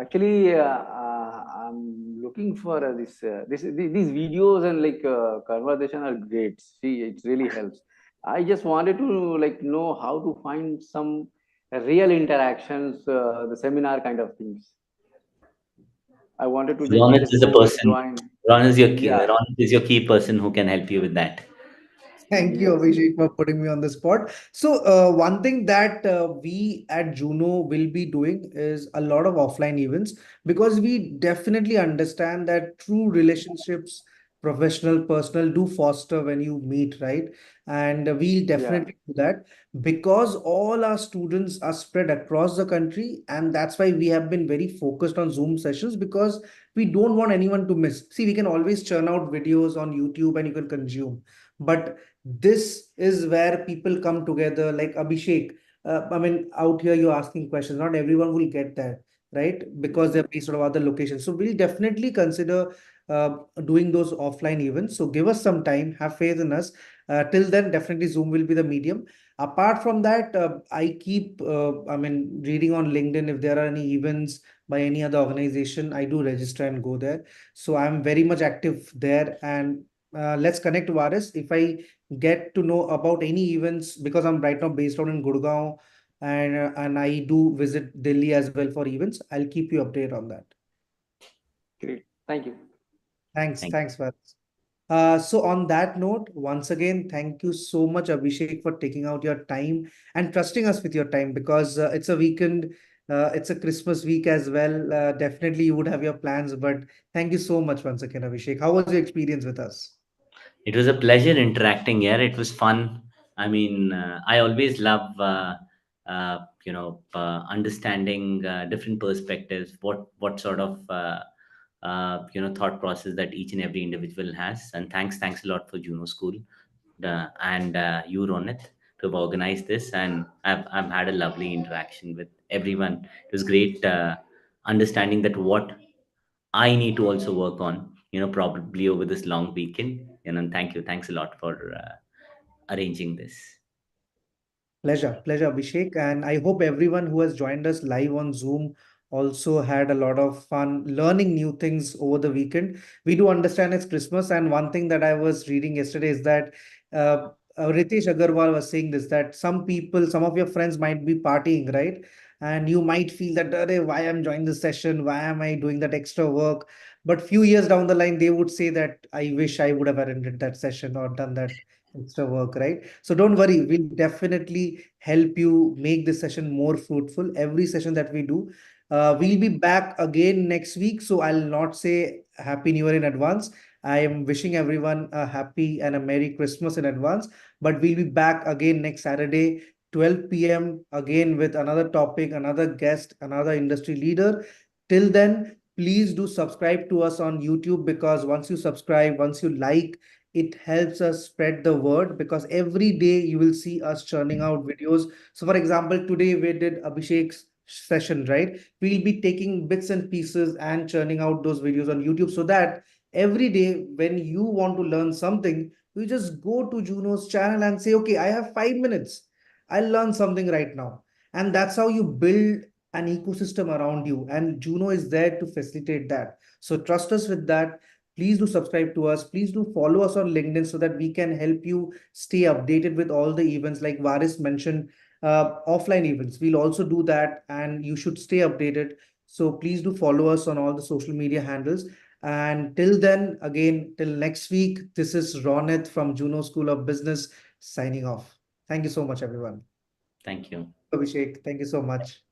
[SPEAKER 7] Actually, I'm looking for these videos and like conversation are great. See, it really helps. I just wanted to like know how to find some real interactions, the seminar kind of things. I wanted to
[SPEAKER 3] Ron
[SPEAKER 7] just
[SPEAKER 3] is the
[SPEAKER 7] go
[SPEAKER 3] person.
[SPEAKER 7] join. Yeah.
[SPEAKER 3] Ron is your key person who can help you with that.
[SPEAKER 1] Thank you,
[SPEAKER 7] Yes.
[SPEAKER 1] Abhishek, for putting me on the spot. So, one thing that we at Juno will be doing is a lot of offline events because we definitely understand that true relationships, professional, personal, do foster when you meet, right? And we
[SPEAKER 7] Yeah.
[SPEAKER 1] definitely do that because all our students are spread across the country, and that's why we have been very focused on Zoom sessions because we don't want anyone to miss. See, we can always churn out videos on YouTube and you can consume. But this is where people come together like Abhishek. I mean, out here you're asking questions. Not everyone will get that, right? Because they're based out of other locations. So we'll definitely consider doing those offline events. So give us some time, have faith in us. Till then, definitely Zoom will be the medium. Apart from that, I keep, reading on LinkedIn if there are any events by any other organization. I do register and go there. So I'm very much active there. And let's connect, Varis. If I get to know about any events, because I'm right now based out in Gurgaon, and I do visit Delhi as well for events, I'll keep you updated on that.
[SPEAKER 7] Great. Thank you.
[SPEAKER 1] Thanks,
[SPEAKER 3] Thank
[SPEAKER 1] thanks, Varis. So on that note, once again, thank you so much, Abhishek, for taking out your time and trusting us with your time, because it's a weekend, it's a Christmas week as well. Definitely you would have your plans, but thank you so much once again, Abhishek. How was your experience with us?
[SPEAKER 3] It was a pleasure interacting here. It was fun. I mean, I always love, understanding different perspectives, what sort of, thought process that each and every individual has. And thanks a lot for Juno School and you, Ronit, to have organized this. And I've had a lovely interaction with everyone. It was great understanding that what I need to also work on, probably over this long weekend. And thank you. Thanks a lot for arranging this.
[SPEAKER 1] Pleasure, Abhishek. And I hope everyone who has joined us live on Zoom also had a lot of fun learning new things over the weekend. We do understand it's Christmas, and one thing that I was reading yesterday is that Ritesh Agarwal was saying this, that some people, some of your friends might be partying, right? And you might feel that, "Arey, why I'm joining this session? Why am I doing that extra work?" But few years down the line, they would say that I wish I would have attended that session or done that extra work, right? So don't worry, we'll definitely help you make this session more fruitful. Every session that we do, we'll be back again next week. So I'll not say Happy New Year in advance. I am wishing everyone a happy and a Merry Christmas in advance. But we'll be back again next Saturday, 12 p.m. again with another topic, another guest, another industry leader. Till then, please do subscribe to us on YouTube, because once you subscribe, once you like, it helps us spread the word, because every day you will see us churning out videos. So for example, today we did Abhishek's session, right? We'll be taking bits and pieces and churning out those videos on YouTube, so that every day when you want to learn something, you just go to Juno's channel and say, okay, I have 5 minutes, I'll learn something right now. And that's how you build an ecosystem around you, and Juno is there to facilitate that. So trust us with that. Please do subscribe to us. Please do follow us on LinkedIn, so that we can help you stay updated with all the events. Like Varis mentioned, offline events, we'll also do that, and you should stay updated. So please do follow us on all the social media handles. And till then, again, till next week, this is Ronit from Juno School of Business signing off. Thank you so much, everyone.
[SPEAKER 3] Thank you.
[SPEAKER 1] Abhishek, thank you so much.